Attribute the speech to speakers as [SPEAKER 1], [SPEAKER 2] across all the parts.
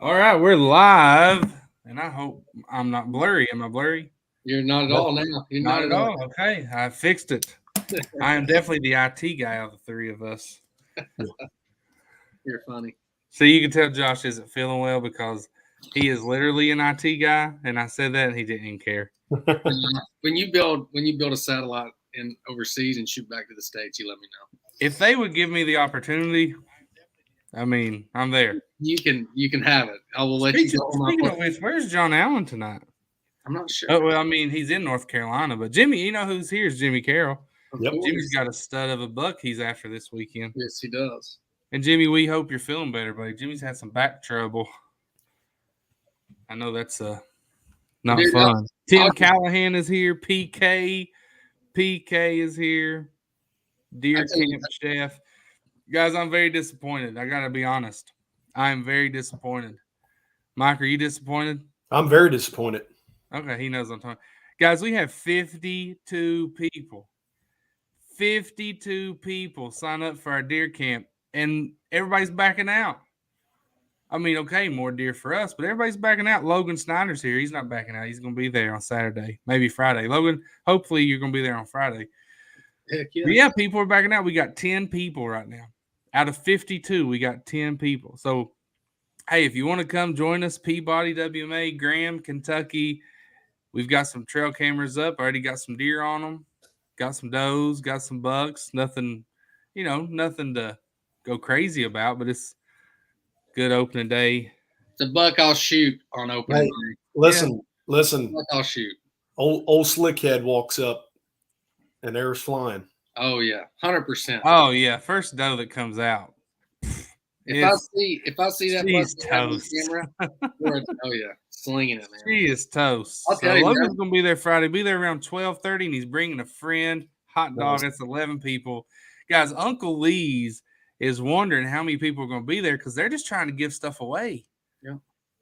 [SPEAKER 1] All right, we're live, and I hope I'm not blurry. Am I blurry?
[SPEAKER 2] You're not at all now. You're
[SPEAKER 1] Not
[SPEAKER 2] not
[SPEAKER 1] at
[SPEAKER 2] at all.
[SPEAKER 1] all. Okay, I fixed it. I am definitely the IT guy of the three of us.
[SPEAKER 2] You're funny.
[SPEAKER 1] So you can tell Josh isn't feeling well because he is literally an IT guy, and I said that and he didn't even care.
[SPEAKER 2] When you build a satellite in overseas and shoot back to the States, you let me know.
[SPEAKER 1] If they would give me the opportunity, I mean, I'm there.
[SPEAKER 2] You can have it. I will let you go.
[SPEAKER 1] Speaking of which, where's John Allen tonight?
[SPEAKER 2] I'm not sure.
[SPEAKER 1] Oh, well, I mean, he's in North Carolina, but Jimmy, you know who's here is Jimmy Carroll.
[SPEAKER 2] Yep.
[SPEAKER 1] Jimmy's got a stud of a buck he's after this weekend.
[SPEAKER 2] Yes, he does.
[SPEAKER 1] And Jimmy, we hope you're feeling better, buddy. Jimmy's had some back trouble. I know that's not
[SPEAKER 2] Dude,
[SPEAKER 1] fun. Tim Callahan is here. PK is here. Deer Camp Chef. Guys, I'm very disappointed. I got to be honest. I am very disappointed. Mike, are you disappointed?
[SPEAKER 3] I'm very disappointed.
[SPEAKER 1] Okay, he knows what I'm talking. Guys, we have 52 people. 52 people sign up for our deer camp, and everybody's backing out. I mean, okay, more deer for us, but everybody's backing out. Logan Snyder's here. He's not backing out. He's going to be there on Saturday, maybe Friday. Logan, hopefully you're going to be there on Friday.
[SPEAKER 2] Heck yeah.
[SPEAKER 1] But yeah, people are backing out. We got 10 people right now. Out of 52, we got 10 people. So, hey, if you want to come join us, Peabody WMA, Graham, Kentucky, we've got some trail cameras up. Already got some deer on them. Got some does, got some bucks. Nothing to go crazy about, but it's good opening day.
[SPEAKER 2] The buck I'll shoot on opening day.
[SPEAKER 3] Listen.
[SPEAKER 2] Buck I'll shoot.
[SPEAKER 3] Old Slickhead walks up, and there's flying.
[SPEAKER 2] Oh yeah, 100%.
[SPEAKER 1] Oh yeah, first doe that comes out.
[SPEAKER 2] If I see that buck on
[SPEAKER 1] toast.
[SPEAKER 2] camera, oh yeah, slinging it, man.
[SPEAKER 1] She is toast.
[SPEAKER 2] I'll tell you,
[SPEAKER 1] Logan's gonna be there Friday. Be there around 12:30, and he's bringing a friend. Hot dog. That's 11 people. Guys, Uncle Lee's is wondering how many people are going to be there because they're just trying to give stuff away.
[SPEAKER 2] Yeah.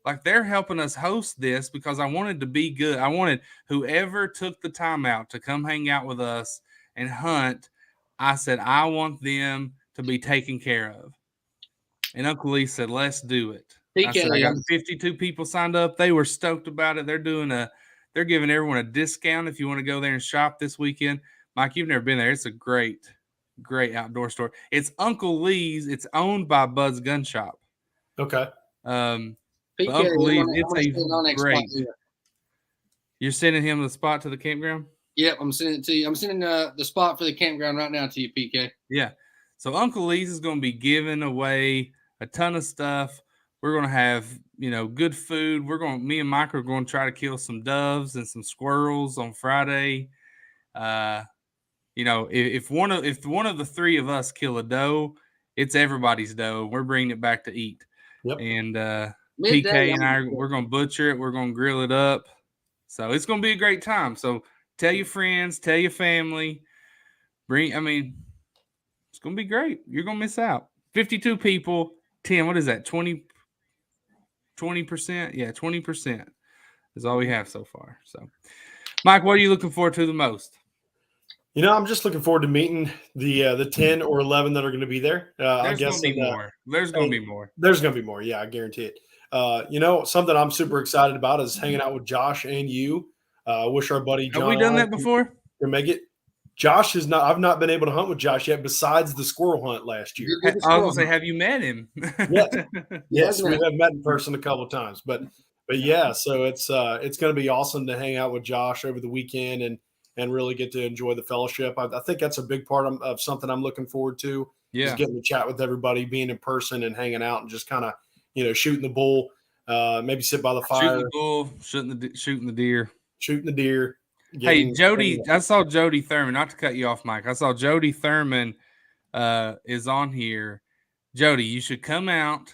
[SPEAKER 1] Like they're helping us host this because I wanted to be good. I wanted whoever took the time out to come hang out with us and hunt. I said, I want them to be taken care of. And Uncle Lee said, let's do it. I said, I got 52 people signed up. They were stoked about it. They're giving everyone a discount if you want to go there and shop this weekend. Mike, you've never been there. It's a great outdoor store. It's Uncle Lee's. It's owned by Bud's Gun Shop.
[SPEAKER 3] Okay.
[SPEAKER 1] Uncle Lee's, it's a great. You're sending him the spot to the campground?
[SPEAKER 2] Yep, I'm sending it to you. I'm sending the spot for the campground right now to you, PK.
[SPEAKER 1] Yeah. So Uncle Lee's is going to be giving away a ton of stuff. We're going to have, good food. Me and Mike are going to try to kill some doves and some squirrels on Friday. If one of the three of us kill a doe, it's everybody's doe. We're bringing it back to eat.
[SPEAKER 3] Yep.
[SPEAKER 1] And PK and I, we're going to butcher it. We're going to grill it up. So it's going to be a great time. So tell your friends, tell your family. It's going to be great. You're going to miss out. 52 people, 10, what is that, 20%? Yeah, 20% is all we have so far. So, Mike, what are you looking forward to the most?
[SPEAKER 3] I'm just looking forward to meeting the 10 or 11 that are going to be there.
[SPEAKER 1] There's going to be more. There's going to be more.
[SPEAKER 3] There's going to be more. Yeah, I guarantee it. Something I'm super excited about is hanging out with Josh and you. I wish our buddy John.
[SPEAKER 1] Have we done that before?
[SPEAKER 3] Can make it. Josh is not. I've not been able to hunt with Josh yet. Besides the squirrel hunt last year.
[SPEAKER 1] I was going to say, have you met him?
[SPEAKER 3] Yes, we have met in person a couple of times. But yeah, so it's going to be awesome to hang out with Josh over the weekend and really get to enjoy the fellowship. I think that's a big part of something I'm looking forward to.
[SPEAKER 1] Yeah,
[SPEAKER 3] is getting to chat with everybody, being in person and hanging out and just kind of shooting the bull. Maybe sit by the fire.
[SPEAKER 1] Shooting the bull, shooting the deer.
[SPEAKER 3] Shooting the deer.
[SPEAKER 1] Hey, Jody, I saw Jody Thurman. Not to cut you off, Mike. I saw Jody Thurman is on here. Jody, you should come out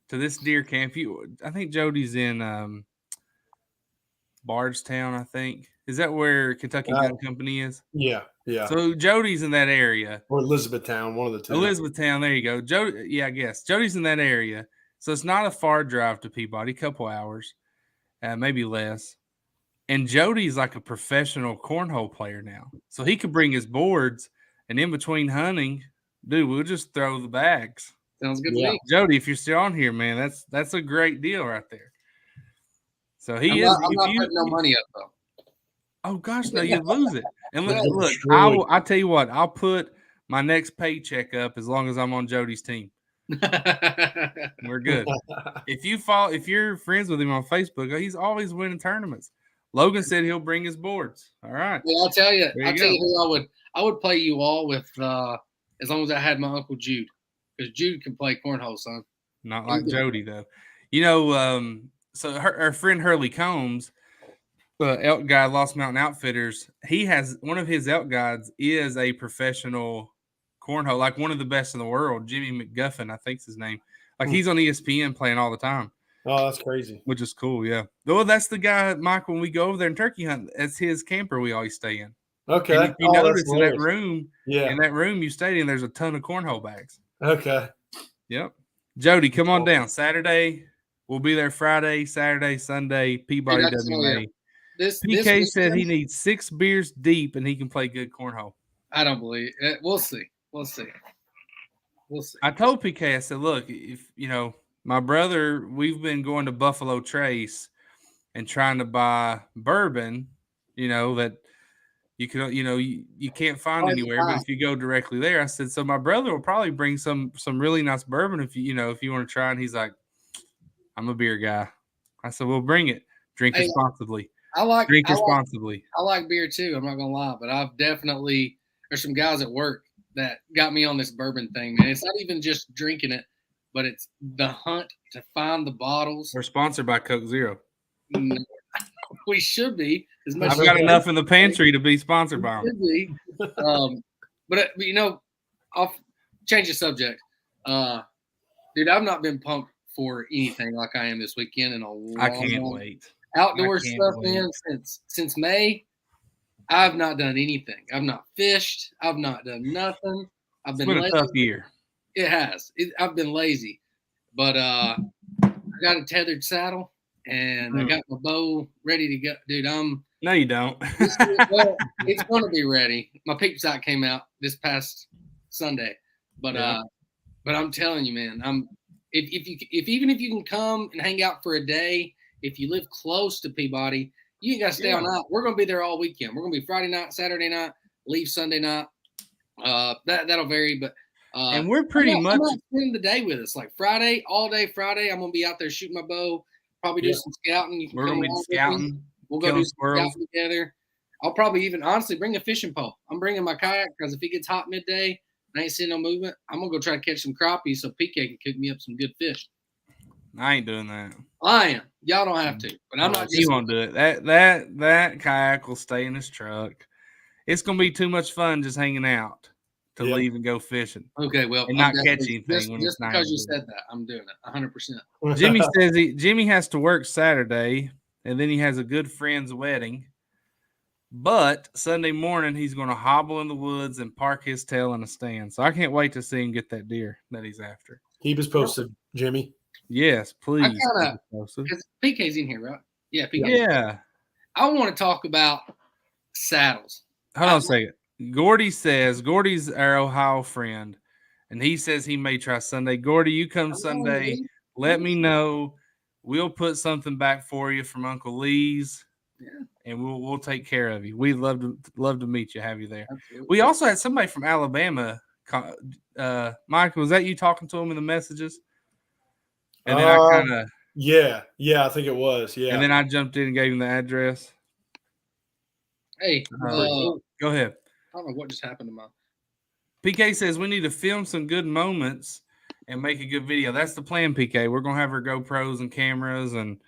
[SPEAKER 1] to this deer camp. I think Jody's in Bardstown, I think. Is that where Kentucky Gun Company is?
[SPEAKER 3] Yeah.
[SPEAKER 1] So Jody's in that area.
[SPEAKER 3] Or Elizabethtown, one of the two.
[SPEAKER 1] Elizabethtown, there you go. Jody, yeah, I guess. Jody's in that area. So it's not a far drive to Peabody, a couple hours, maybe less. And Jody's like a professional cornhole player now. So he could bring his boards, and in between hunting, dude, we'll just throw the bags.
[SPEAKER 2] Sounds good to me.
[SPEAKER 1] Jody, if you're still on here, man, that's a great deal right there. So I'm
[SPEAKER 2] not putting no money up though.
[SPEAKER 1] Oh gosh, no, you lose it. And look,
[SPEAKER 3] Truly.
[SPEAKER 1] I tell you what, I'll put my next paycheck up as long as I'm on Jody's team. We're good. If you're friends with him on Facebook, he's always winning tournaments. Logan said he'll bring his boards. All right.
[SPEAKER 2] Yeah, I'll tell you who I would play you all with as long as I had my Uncle Jude. Because Jude can play cornhole, son.
[SPEAKER 1] Not like Jody, though. So her friend Hurley Combs, elk guy, Lost Mountain Outfitters, he has one of his elk guides is a professional cornhole, like one of the best in the world. Jimmy McGuffin, I think's his name. Like he's on ESPN playing all the time.
[SPEAKER 3] Oh, that's crazy.
[SPEAKER 1] Which is cool, yeah. Well, that's the guy, Mike, when we go over there and turkey hunt, that's his camper we always stay in.
[SPEAKER 3] Okay.
[SPEAKER 1] And if you notice in that room, you stayed in, there's a ton of cornhole bags.
[SPEAKER 3] Okay.
[SPEAKER 1] Yep. Jody, come on down. Saturday, we'll be there Friday, Saturday, Sunday, Peabody WMA. PK said he needs 6 beers deep and he can play good cornhole.
[SPEAKER 2] I don't believe it. We'll see.
[SPEAKER 1] I told PK, I said, look, if my brother, we've been going to Buffalo Trace and trying to buy bourbon, that you can, you can't find anywhere. But if you go directly there, I said, so my brother will probably bring some really nice bourbon if you want to try. And he's like, I'm a beer guy. I said, well, bring it. Drink responsibly. Drink responsibly.
[SPEAKER 2] I like beer too. I'm not gonna lie, but there's some guys at work that got me on this bourbon thing, man. It's not even just drinking it, but it's the hunt to find the bottles.
[SPEAKER 1] We're sponsored by Coke Zero.
[SPEAKER 2] We should be.
[SPEAKER 1] I've got enough in the pantry to be sponsored by them.
[SPEAKER 2] But I'll change the subject. Dude, I've not been pumped for anything like I am this weekend in a long time.
[SPEAKER 1] I can't wait.
[SPEAKER 2] Outdoor stuff, man, since May. I've not done anything. I've not fished. I've not done nothing.
[SPEAKER 1] It's been a tough year.
[SPEAKER 2] It has. I've been lazy. But I got a tethered saddle, and I got my bow ready to go. Dude,
[SPEAKER 1] No, you don't.
[SPEAKER 2] It's going to be ready. My peep sight came out this past Sunday. But I'm telling you, man, if you can come and hang out for a day, if you live close to Peabody, you ain't got to stay all night. We're going to be there all weekend. We're going to be Friday night, Saturday night, leave Sunday night. That'll vary, but
[SPEAKER 1] and we're pretty much
[SPEAKER 2] spending the day with us. Like Friday, all day Friday, I'm going to be out there shooting my bow, probably do some scouting.
[SPEAKER 1] We're going to be scouting.
[SPEAKER 2] We'll go do some scouting together. I'll probably even honestly bring a fishing pole. I'm bringing my kayak because if it gets hot midday, I ain't seeing no movement. I'm going to go try to catch some crappies so PK can cook me up some good fish.
[SPEAKER 1] I ain't doing that.
[SPEAKER 2] I am. Y'all don't have to, but I'm not.
[SPEAKER 1] You won't do it. That kayak will stay in his truck. It's gonna be too much fun just hanging out to leave and go fishing.
[SPEAKER 2] Okay, well,
[SPEAKER 1] and not catch anything
[SPEAKER 2] just because you said that, I'm doing it 100%.
[SPEAKER 1] Jimmy says Jimmy has to work Saturday, and then he has a good friend's wedding. But Sunday morning, he's going to hobble in the woods and park his tail in a stand. So I can't wait to see him get that deer that he's after.
[SPEAKER 3] Keep us posted, Jimmy.
[SPEAKER 1] Yes, please.
[SPEAKER 2] Because PK's in here, right? Yeah, PK.
[SPEAKER 1] Yeah.
[SPEAKER 2] I want to talk about saddles.
[SPEAKER 1] Hold on a second. Gordy's our Ohio friend, and he says he may try Sunday. Gordy, you come Sunday. Let me know. We'll put something back for you from Uncle Lee's.
[SPEAKER 2] Yeah.
[SPEAKER 1] And we'll take care of you. We'd love to meet you, have you there.
[SPEAKER 2] Absolutely.
[SPEAKER 1] We also had somebody from Alabama. Mike, was that you talking to him in the messages? And then I kind of
[SPEAKER 3] I think it was. Yeah.
[SPEAKER 1] And then I jumped in and gave him the address.
[SPEAKER 2] Hey,
[SPEAKER 1] go ahead.
[SPEAKER 2] I don't know what just happened to my
[SPEAKER 1] PK says we need to film some good moments and make a good video. That's the plan, PK. We're gonna have our GoPros and cameras and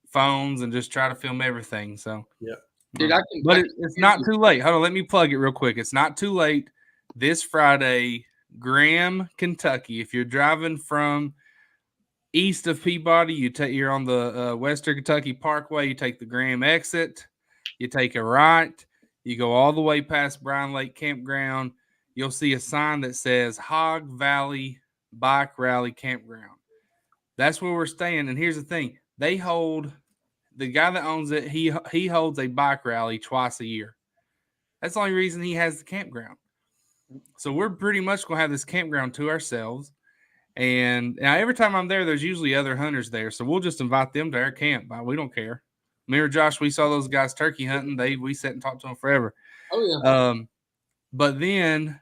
[SPEAKER 1] phones and just try to film everything. So
[SPEAKER 3] yeah,
[SPEAKER 2] dude,
[SPEAKER 1] it's not too late. Hold on, let me plug it real quick. It's not too late. This Friday, Graham, Kentucky. If you're driving from east of Peabody, you're on the Western Kentucky Parkway. You take the Graham exit. You take a right. You go all the way past Bryan Lake Campground. You'll see a sign that says Hog Valley Bike Rally Campground. That's where we're staying. And here's the thing. The guy that owns it, he holds a bike rally twice a year. That's the only reason he has the campground. So we're pretty much going to have this campground to ourselves. And now every time I'm there, there's usually other hunters there. So we'll just invite them to our camp. We don't care. Remember, Josh, we saw those guys turkey hunting. We sat and talked to them forever.
[SPEAKER 2] Oh, yeah.
[SPEAKER 1] But then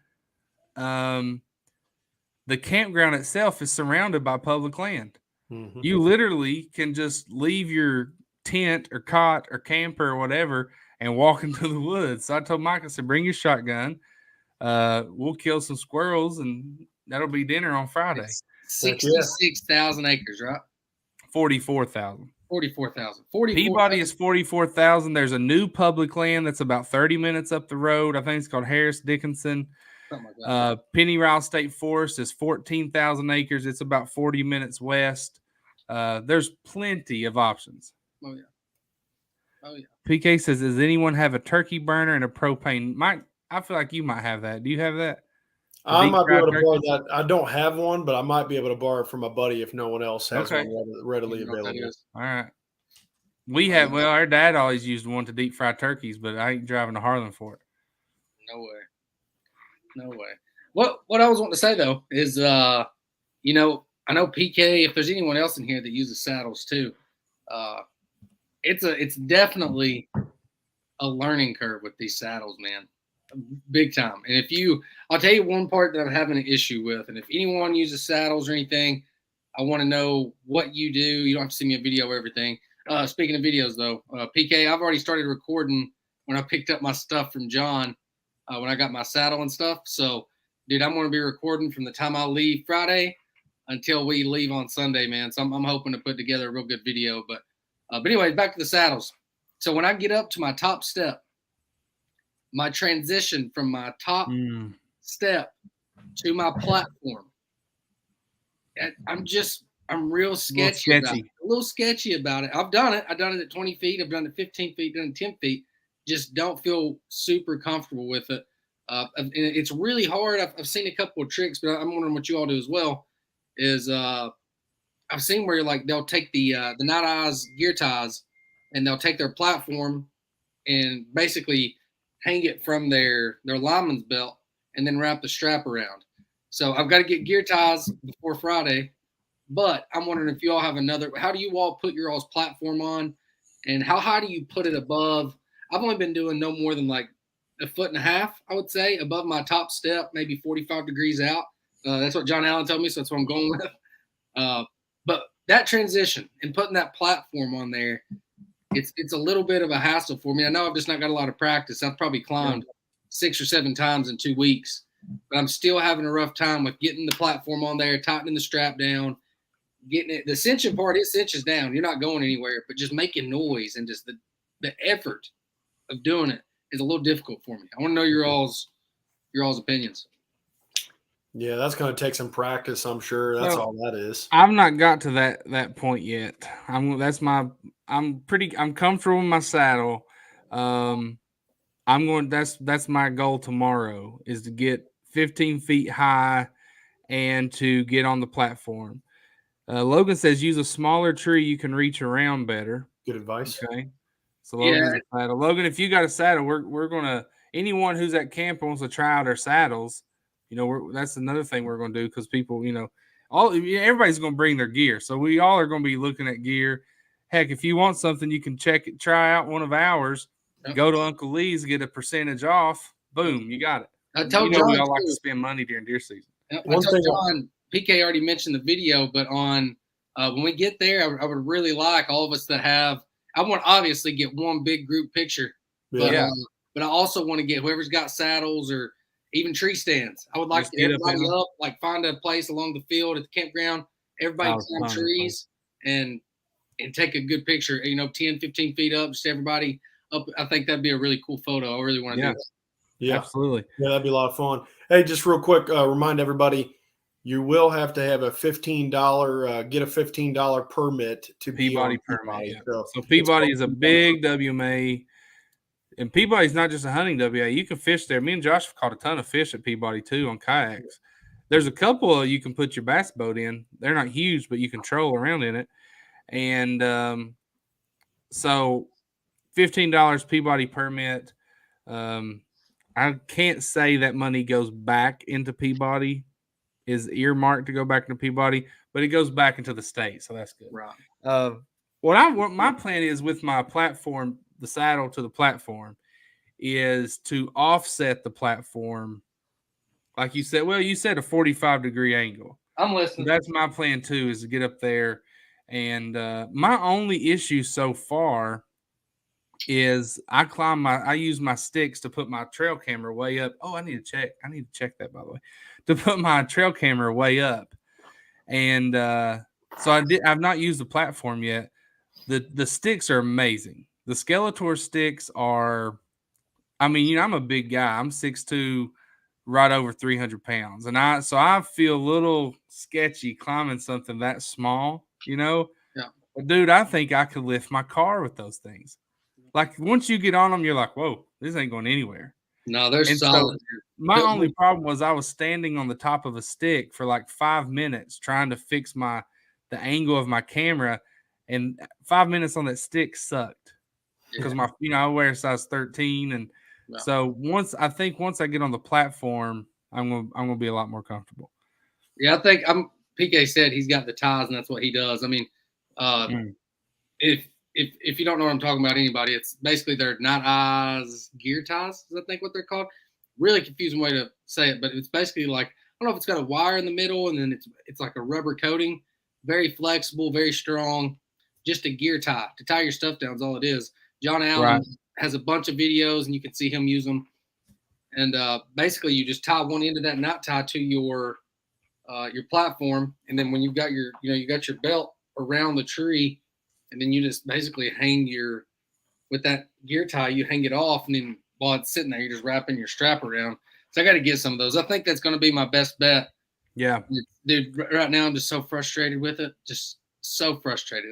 [SPEAKER 1] the campground itself is surrounded by public land. Mm-hmm. You literally can just leave your tent or cot or camper or whatever and walk into the woods. So I told Mike, I said, bring your shotgun. We'll kill some squirrels and that'll be dinner on Friday.
[SPEAKER 2] It's 66,000 acres, right?
[SPEAKER 1] 44,000.
[SPEAKER 2] 44,000.
[SPEAKER 1] Peabody is 44,000. There's a new public land that's about 30 minutes up the road. I think it's called Harris Dickinson. Like Pennyrile State Forest is 14,000 acres. It's about 40 minutes west. There's plenty of options.
[SPEAKER 2] Oh, yeah. Oh, yeah.
[SPEAKER 1] PK says, does anyone have a turkey burner and a propane? Mike, I feel like you might have that. Do you have that?
[SPEAKER 3] I might be able to borrow that. I don't have one, but I might be able to borrow it from a buddy if no one else has one readily available.
[SPEAKER 1] All right. We have, our dad always used one to deep fry turkeys, but I ain't driving to Harlan for it.
[SPEAKER 2] No way. What I was wanting to say, though, is, I know PK, if there's anyone else in here that uses saddles too, it's definitely a learning curve with these saddles, man. Big time. And I'll tell you one part that I'm having an issue with. And if anyone uses saddles or anything, I want to know what you do. You don't have to send me a video or everything. Speaking of videos, though, PK, I've already started recording when I picked up my stuff from John, when I got my saddle and stuff. So, dude, I'm going to be recording from the time I leave Friday until we leave on Sunday, man. So I'm hoping to put together a real good video. But anyway, back to the saddles. So when I get up to my top step, my transition from my top step to my platform, I'm real sketchy about it. A little sketchy about it. I've done it. I've done it at 20 feet. I've done it 15 feet, done it 10 feet. Just don't feel super comfortable with it. And it's really hard. I've seen a couple of tricks, but I'm wondering what you all do as well. Is I've seen where they'll take the Night Eyes gear ties and they'll take their platform and basically hang it from their lineman's belt and then wrap the strap around. So I've got to get gear ties before Friday, but I'm wondering if you all have how do you all put your all's platform on and how high do you put it above? I've only been doing no more than like 1.5 feet, I would say, above my top step, maybe 45 degrees out. That's what John Allen told me, so that's what I'm going with. But that transition and putting that platform on there, it's a little bit of a hassle for me. I know I've just not got a lot of practice. I've probably climbed 6 or 7 times in 2 weeks, but I'm still having a rough time with getting the platform on there, tightening the strap down, getting it. The cinching part, it cinches down. You're not going anywhere, but just making noise and just the effort of doing it is a little difficult for me. I want to know your all's opinions.
[SPEAKER 3] Yeah, that's going to take some practice, I'm sure. That's all that is.
[SPEAKER 1] I've not got to that point yet. I'm comfortable with my saddle. That's my goal tomorrow is to get 15 feet high and to get on the platform. Logan says use a smaller tree, you can reach around better.
[SPEAKER 3] Good advice.
[SPEAKER 1] Okay. So Logan, if you got a saddle, we're gonna, anyone who's at camp wants to try out our saddles, that's another thing we're gonna do because people, everybody's gonna bring their gear. So we all are gonna be looking at gear. Heck, if you want something, you can try out one of ours, go to Uncle Lee's, get a percentage off. Boom, you got it.
[SPEAKER 2] I told John
[SPEAKER 1] we all like to spend money during deer season.
[SPEAKER 2] I told John, PK already mentioned the video, but on when we get there, I would really like all of us that have. I want to obviously get one big group picture, but I also want to get whoever's got saddles or even tree stands. I would like to everybody up, like find a place along the field at the campground. Everybody climb trees and take a good picture, 10, 15 feet up, just everybody up. I think that'd be a really cool photo. I really want to do that.
[SPEAKER 3] Yeah,
[SPEAKER 1] absolutely.
[SPEAKER 3] Yeah, that'd be a lot of fun. Hey, just real quick, remind everybody, you will have to have a $15 permit to
[SPEAKER 1] Peabody
[SPEAKER 3] be
[SPEAKER 1] permit. Yeah. So Peabody is a big WMA, and Peabody's not just a hunting WMA. You can fish there. Me and Josh have caught a ton of fish at Peabody too on kayaks. There's a couple you can put your bass boat in. They're not huge, but you can troll around in it. And so $15 Peabody permit. I can't say that money goes back into Peabody is earmarked to go back to Peabody, but it goes back into the state, so that's good.
[SPEAKER 2] Right.
[SPEAKER 1] What my plan is with my platform, the saddle to the platform, is to offset the platform, like you said. Well, you said a 45-degree angle.
[SPEAKER 2] I'm listening.
[SPEAKER 1] That's my plan too, is to get up there. And my only issue so far is I use my sticks to put my trail camera way up. Oh, I need to check that, by the way, to put my trail camera way up. And so I've not used the platform yet. The sticks are amazing. The Skeletor sticks are, I mean, I'm a big guy. I'm 6'2", right over 300 pounds. And I feel a little sketchy climbing something that small,
[SPEAKER 2] Yeah.
[SPEAKER 1] But dude, I think I could lift my car with those things. Like once you get on them, you're like, whoa, this ain't going anywhere.
[SPEAKER 2] No, they're
[SPEAKER 1] And
[SPEAKER 2] solid.
[SPEAKER 1] So my only problem was I was standing on the top of a stick for like 5 minutes trying to fix the angle of my camera, and 5 minutes on that stick sucked because I wear a size 13, and so once I get on the platform, I'm gonna be a lot more comfortable.
[SPEAKER 2] Yeah, I think PK said he's got the ties, and that's what he does. I mean, if you don't know what I'm talking about, anybody, it's basically they're not eyes gear ties, is I think what they're called. Really confusing way to say it, but it's basically like, I don't know if it's got a wire in the middle, and then it's like a rubber coating, very flexible, very strong, just a gear tie to tie your stuff down is all it is. John Allen has a bunch of videos, and you can see him use them. And basically, you just tie one end of that knot tie to your platform, and then when you've got your belt around the tree, and then you just basically hang with that gear tie, you hang it off, and then while it's sitting there, you're just wrapping your strap around. So I got to get some of those. I think that's going to be my best bet.
[SPEAKER 1] Yeah,
[SPEAKER 2] dude. Right now, I'm just so frustrated with it. Just so frustrated.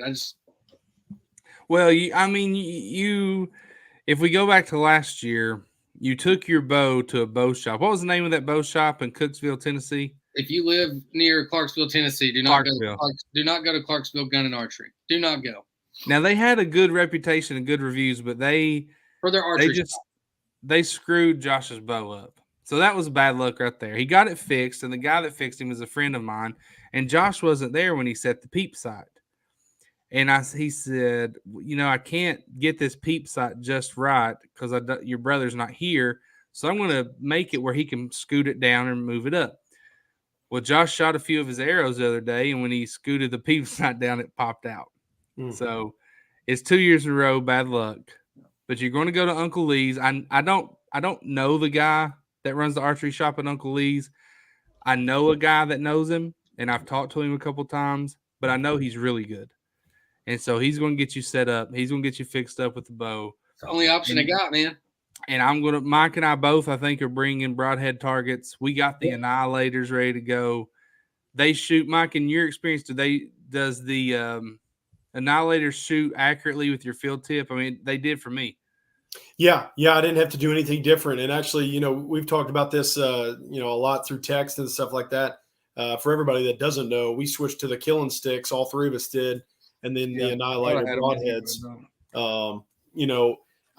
[SPEAKER 1] Well, if we go back to last year, you took your bow to a bow shop. What was the name of that bow shop in Cooksville, Tennessee?
[SPEAKER 2] If you live near Clarksville, Tennessee, do not go to Clarksville Gun and Archery. Do not go.
[SPEAKER 1] Now, they had a good reputation and good reviews, but
[SPEAKER 2] for their archery,
[SPEAKER 1] they screwed Josh's bow up. So that was bad luck right there. He got it fixed, and the guy that fixed him was a friend of mine, and Josh wasn't there when he set the peep sight. And he said, I can't get this peep sight just right because your brother's not here, so I'm going to make it where he can scoot it down and move it up. Well, Josh shot a few of his arrows the other day, and when he scooted the peep sight down, it popped out. So it's 2 years in a row, bad luck. But you're going to go to Uncle Lee's. I don't know the guy that runs the archery shop at Uncle Lee's. I know a guy that knows him, and I've talked to him a couple times, but I know he's really good. And so he's going to get you set up. He's going to get you fixed up with the bow.
[SPEAKER 2] It's the only option I got, man.
[SPEAKER 1] And Mike and I both, I think, are bringing broadhead targets. We got the Annihilators ready to go. They shoot, Mike, in your experience, does the Annihilators shoot accurately with your field tip? I mean, they did for me.
[SPEAKER 3] Yeah, I didn't have to do anything different. And actually, we've talked about this, a lot through text and stuff like that. For everybody that doesn't know, we switched to the killing sticks. All three of us did. And then the Annihilator broadheads.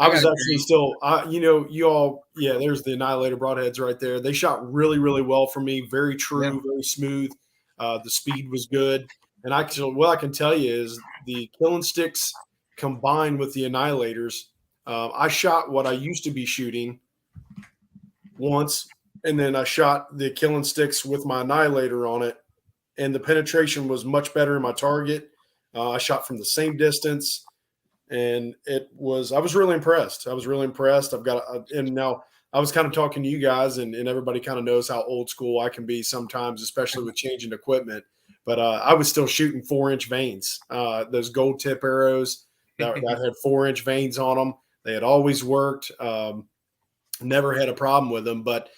[SPEAKER 3] I was actually still, there's the Annihilator broadheads right there. They shot really, really well for me. Very true, very smooth. The speed was good. And what I can tell you is the killing sticks combined with the Annihilators. I shot what I used to be shooting once, and then I shot the killing sticks with my Annihilator on it, and the penetration was much better in my target. I shot from the same distance, and I was really impressed. And now I was kind of talking to you guys, and everybody kind of knows how old school I can be sometimes, especially with changing equipment. But I was still shooting 4-inch vanes, those gold tip arrows that had 4-inch vanes on them. They had always worked. Never had a problem with them. But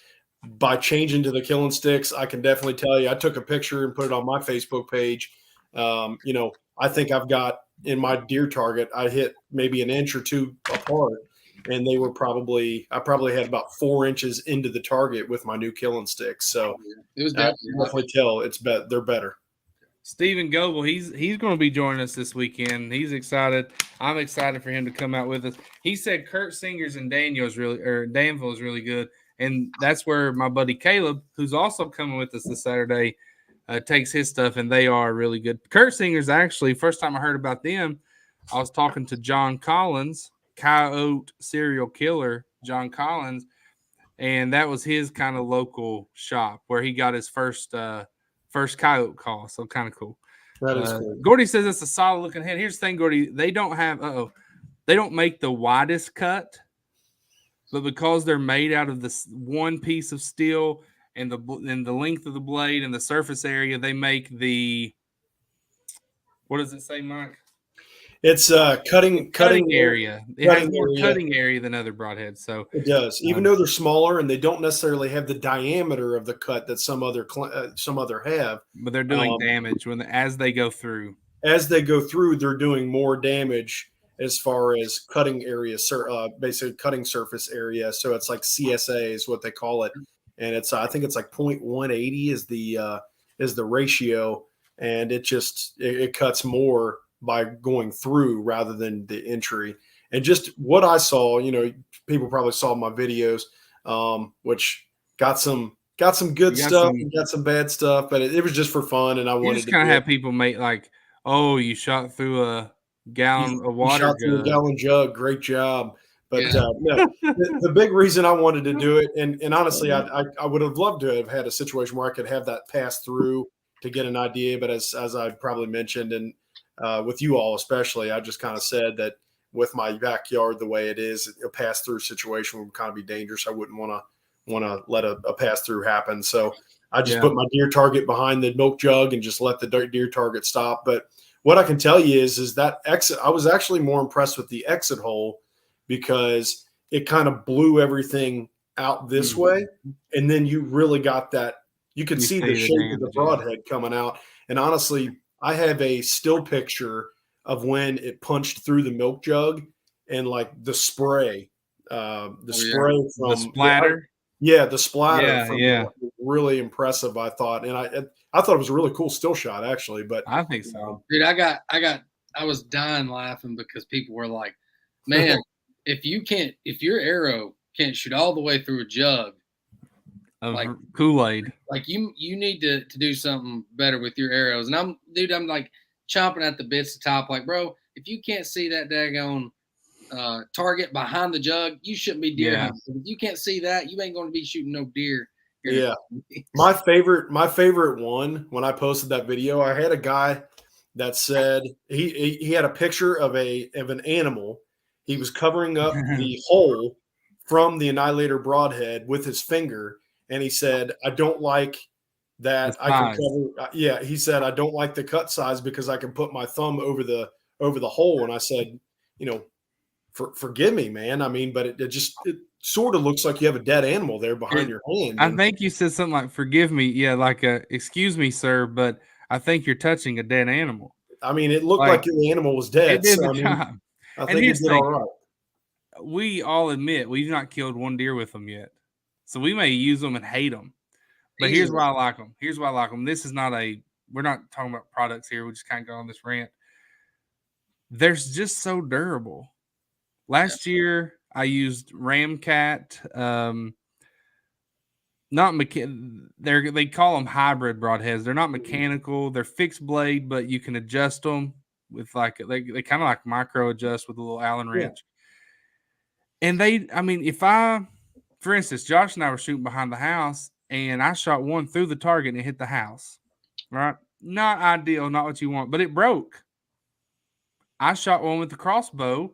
[SPEAKER 3] by changing to the killing sticks, I can definitely tell you, I took a picture and put it on my Facebook page. I think I've got in my deer target, I hit maybe an inch or two apart, and I probably had about 4 inches into the target with my new killing sticks. So
[SPEAKER 2] it was
[SPEAKER 3] definitely tell they're better.
[SPEAKER 1] Stephen Goebel, he's going to be joining us this weekend. He's excited. I'm excited for him to come out with us. He said Kurt Singer's in Danville is really good, And that's where my buddy Caleb, who's also coming with us this Saturday, takes his stuff, and they are really good. Kurt Singer's actually, first time I heard about them, I was talking to John Collins, coyote serial killer John Collins, and that was his kind of local shop where he got his first coyote call. So kind of cool.
[SPEAKER 3] That is cool.
[SPEAKER 1] Gordy says it's a solid looking head. Here's the thing, Gordy, they don't make the widest cut, but because they're made out of this one piece of steel and the length of the blade and the surface area, they make the, what does it say, Mike?
[SPEAKER 3] It's cutting
[SPEAKER 1] area. It has more cutting area than other broadheads. So
[SPEAKER 3] it does, even though they're smaller and they don't necessarily have the diameter of the cut that some other have.
[SPEAKER 1] But they're doing damage as they go through.
[SPEAKER 3] As they go through, they're doing more damage as far as cutting area, basically cutting surface area. So it's like CSA is what they call it, and it's I think it's like 0.180 is the ratio, and it cuts more by going through rather than the entry. And just what I saw, people probably saw my videos, which got some good stuff and got some bad stuff, but it was just for fun. And I wanted to
[SPEAKER 1] kind of have people make like, oh, you shot through a gallon of water.
[SPEAKER 3] Shot through a gallon jug. Great job. But the big reason I wanted to do it, and honestly, I would have loved to have had a situation where I could have that pass through to get an idea. But as I probably mentioned, and with you all especially, I just kind of said that with my backyard the way it is, a pass through situation would kind of be dangerous. I wouldn't want to let a pass through happen. So I just put my deer target behind the milk jug and just let the deer target stop. But what I can tell you is that exit, I was actually more impressed with the exit hole because it kind of blew everything out this way. And then you really got that. You could see the shape of the broadhead coming out. And honestly, I have a still picture of when it punched through the milk jug and like the spray, from
[SPEAKER 1] the splatter.
[SPEAKER 3] The splatter. Really impressive, I thought. And I thought it was a really cool still shot, actually. But
[SPEAKER 1] I think so,
[SPEAKER 2] dude. I was dying laughing because people were like, "Man, if your arrow can't shoot all the way through a jug
[SPEAKER 1] of Kool-Aid,
[SPEAKER 2] like you need to do something better with your arrows." And I'm like chomping at the bits to top, like, bro, if you can't see that daggone target behind the jug, you shouldn't be deer hunting. If you can't see that, you ain't going to be shooting no deer.
[SPEAKER 3] My favorite one, when I posted that video, I had a guy that said he had a picture of an animal. He was covering up the hole from the Annihilator broadhead with his finger, and he said, "I don't like that. I can cover." He said, "I don't like the cut size because I can put my thumb over the hole." And I said, forgive me, man. I mean, but it sort of looks like you have a dead animal there behind your hand.
[SPEAKER 1] I think you said something like, "Forgive me." Yeah, like excuse me, sir, but I think you're touching a dead animal.
[SPEAKER 3] I mean, it looked like the animal was dead.
[SPEAKER 1] It did the job.
[SPEAKER 3] I think it did all right.
[SPEAKER 1] We all admit we've not killed one deer with them yet. So we may use them and hate them. But here's why I like them. This is we're not talking about products here. We just kind of go on this rant. They're just so durable. Last year I used Ramcat. They call them hybrid broadheads. They're not mechanical. They're fixed blade, but you can adjust them with they kind of like micro adjust with a little Allen wrench. And for instance, Josh and I were shooting behind the house, and I shot one through the target and it hit the house. Right? Not ideal, not what you want, but it broke. I shot one with the crossbow.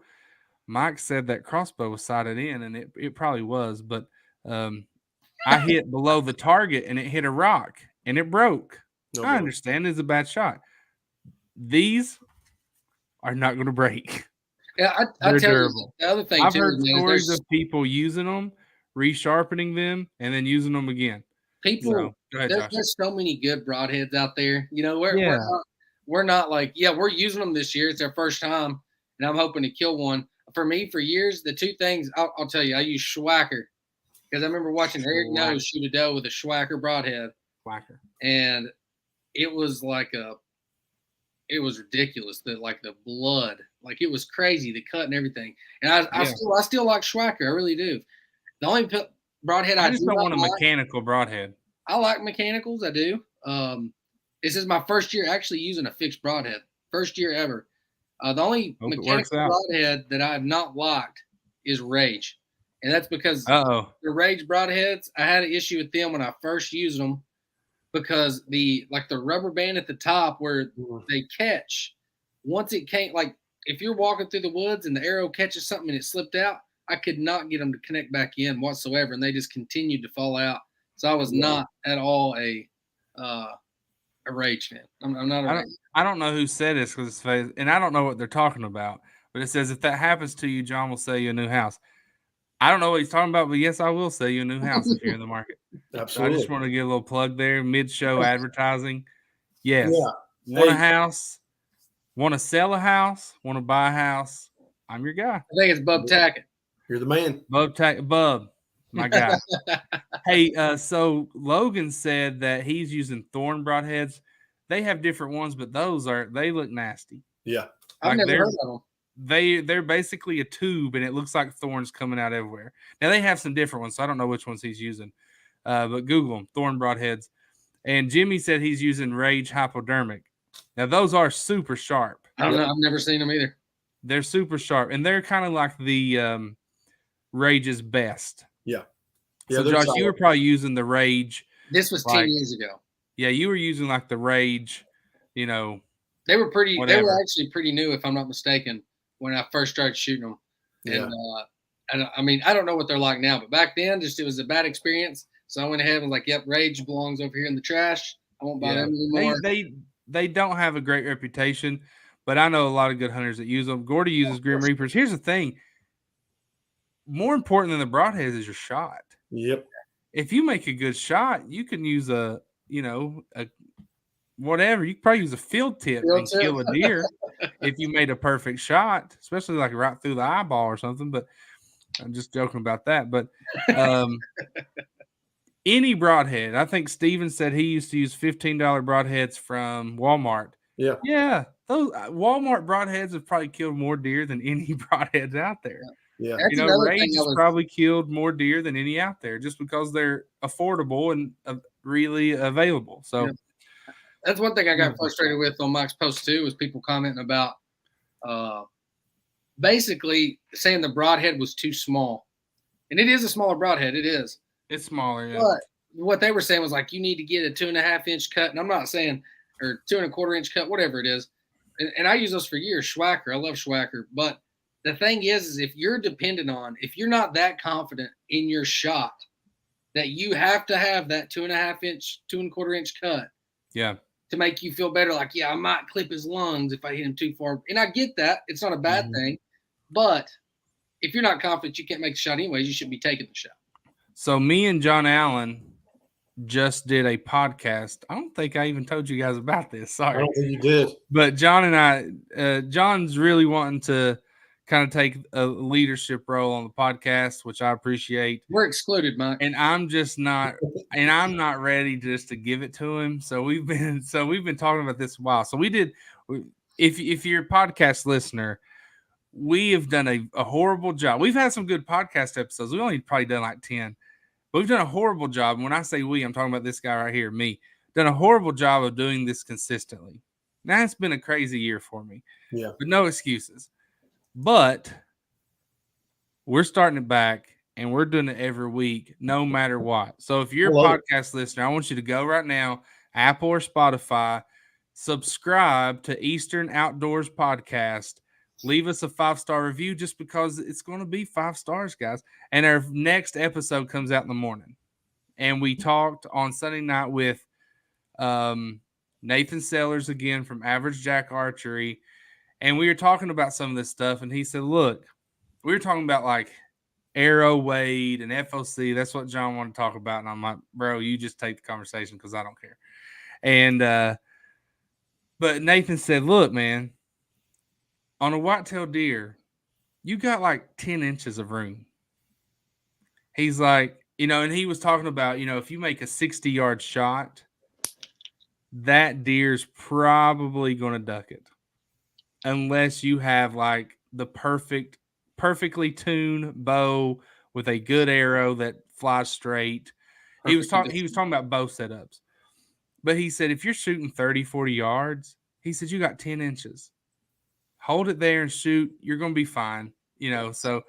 [SPEAKER 1] Mike said that crossbow was sighted in, and it probably was, but I hit below the target and it hit a rock and it broke. I understand it's a bad shot. These are not going to break.
[SPEAKER 2] Yeah, I tell you the other thing.
[SPEAKER 1] I've heard stories of people using them, resharpening them, and then using them again.
[SPEAKER 2] People, there's so many good broadheads out there. We're not like, we're using them this year. It's our first time, and I'm hoping to kill one. For me, for years, the two things I'll tell you, I use Schwacker because I remember watching Eric Nose shoot a doe with a Schwacker broadhead. And it was it was ridiculous. The blood, like it was crazy, the cut and everything. And I still like Schwacker. I really do. The only broadhead
[SPEAKER 1] I just
[SPEAKER 2] do
[SPEAKER 1] don't
[SPEAKER 2] not
[SPEAKER 1] want a
[SPEAKER 2] like.
[SPEAKER 1] mechanical broadhead.
[SPEAKER 2] I like mechanicals. I do. This is my first year actually using a fixed broadhead. First year ever. The only
[SPEAKER 1] Hope it works
[SPEAKER 2] mechanical
[SPEAKER 1] out.
[SPEAKER 2] broadhead that I have not liked is Rage. And that's because
[SPEAKER 1] Uh-oh.
[SPEAKER 2] the Rage broadheads, I had an issue with them when I first used them because the rubber band at the top where they catch, once it came, like if you're walking through the woods and the arrow catches something and it slipped out, I could not get them to connect back in whatsoever, and they just continued to fall out. So I was not at all a Rage fan. I'm not a Rage.
[SPEAKER 1] I don't know who said this because it's face, and I don't know what they're talking about. But it says if that happens to you, John will sell you a new house. I don't know what he's talking about, but yes, I will sell you a new house if you're in the market.
[SPEAKER 3] Absolutely.
[SPEAKER 1] So I just want to get a little plug there, mid-show advertising. Yes.
[SPEAKER 3] Yeah.
[SPEAKER 1] Want a house? Want to sell a house? Want to buy a house? I'm your guy.
[SPEAKER 2] I think it's Bub Tackett.
[SPEAKER 3] You're the man.
[SPEAKER 1] Bub, my guy. Hey, so Logan said that he's using Thorn broadheads. They have different ones, but they look nasty.
[SPEAKER 3] Yeah.
[SPEAKER 2] I've never heard of them.
[SPEAKER 1] They're basically a tube, and it looks like thorns coming out everywhere. Now they have some different ones, so I don't know which ones he's using. But Google them, Thorn broadheads. And Jimmy said he's using Rage hypodermic. Now those are super sharp.
[SPEAKER 2] I don't know. I've never seen them either.
[SPEAKER 1] They're super sharp, and they're kind of like the Rage's best.
[SPEAKER 3] Yeah.
[SPEAKER 1] So Josh, solid. You were probably using the Rage.
[SPEAKER 2] This was 10 years ago.
[SPEAKER 1] Yeah, you were using like the Rage. You know,
[SPEAKER 2] they were pretty. Whatever. They were actually pretty new, if I'm not mistaken, when I first started shooting them.
[SPEAKER 3] Yeah.
[SPEAKER 2] And I mean, I don't know what they're like now, but back then, it was a bad experience. So I went ahead and was like, "Yep, Rage belongs over here in the trash. I won't buy them anymore."
[SPEAKER 1] They don't have a great reputation, but I know a lot of good hunters that use them. Gordy uses Grim Reapers. Here's the thing: more important than the broadheads is your shot.
[SPEAKER 3] Yep.
[SPEAKER 1] If you make a good shot, you can use a whatever. You can probably use a field tip and kill a deer if you made a perfect shot, especially like right through the eyeball or something. But I'm just joking about that. But any broadhead, I think Steven said he used to use $15 broadheads from Walmart.
[SPEAKER 3] Yeah.
[SPEAKER 1] Yeah. Those Walmart broadheads have probably killed more deer than any broadheads out there.
[SPEAKER 3] Yeah.
[SPEAKER 1] You know, Rage has probably killed more deer than any out there just because they're affordable and really available. So
[SPEAKER 2] yeah. That's one thing I got frustrated with on Mike's post too, was people commenting about basically saying the broadhead was too small. And it is a smaller broadhead. It is.
[SPEAKER 1] It's smaller, yeah.
[SPEAKER 2] But what they were saying was like, you need to get a 2.5-inch cut. And I'm not saying, or 2.25-inch cut, whatever it is. And I use those for years. Schwacker. I love Schwacker. But the thing is if you're dependent on, if you're not that confident in your shot, that you have to have that 2.5-inch, 2.25-inch cut.
[SPEAKER 1] Yeah.
[SPEAKER 2] To make you feel better. Like, yeah, I might clip his lungs if I hit him too far. And I get that. It's not a bad thing. But if you're not confident you can't make the shot anyways, you shouldn't be taking the shot.
[SPEAKER 1] So me and John Allen just did a podcast. I don't think I even told you guys about this. Sorry.
[SPEAKER 3] I don't think you did.
[SPEAKER 1] But John and I, John's really wanting to kind of take a leadership role on the podcast, which I appreciate.
[SPEAKER 2] We're excluded, Mike.
[SPEAKER 1] And I'm just not, and I'm not ready just to give it to him. So we've been talking about this a while. So if you're a podcast listener, we have done a horrible job. We've had some good podcast episodes. We've only probably done like 10. But we've done a horrible job. And when I say we, I'm talking about this guy right here, me. Done a horrible job of doing this consistently. Now, it's been a crazy year for me.
[SPEAKER 3] Yeah.
[SPEAKER 1] But no excuses. But we're starting it back, and we're doing it every week, no matter what. So if you're a podcast listener, I want you to go right now, Apple or Spotify, subscribe to Eastern Outdoors Podcast. Leave us a 5-star review just because it's going to be 5 stars, guys. And our next episode comes out in the morning. And we talked on Sunday night with Nathan Sellers again from Average Jack Archery. And we were talking about some of this stuff. And he said, look, we were talking about like arrow weight and FOC. That's what John wanted to talk about. And I'm like, bro, you just take the conversation because I don't care. And but Nathan said, look, man, on a whitetail deer, you got like 10 inches of room. He's like, and he was talking about, if you make a 60-yard shot, that deer's probably going to duck it. Unless you have like the perfectly tuned bow with a good arrow that flies straight. He was talking about bow setups. But he said, if you're shooting 30, 40 yards, he said, you got 10 inches. Hold it there and shoot. You're going to be fine. You know, so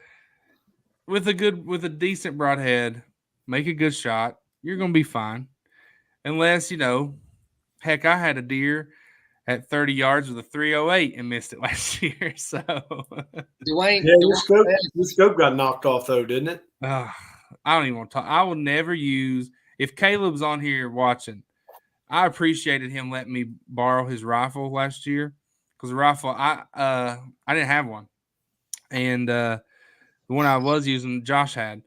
[SPEAKER 1] with a decent broadhead, make a good shot. You're going to be fine. Unless, you know, heck, I had a deer at 30 yards with a 308 and missed it last year. So,
[SPEAKER 2] Dwayne,
[SPEAKER 3] your scope got knocked off though, didn't it?
[SPEAKER 1] I don't even want to talk. I will never use, if Caleb's on here watching, I appreciated him letting me borrow his rifle last year because the rifle, I didn't have one. And the one I was using, Josh had.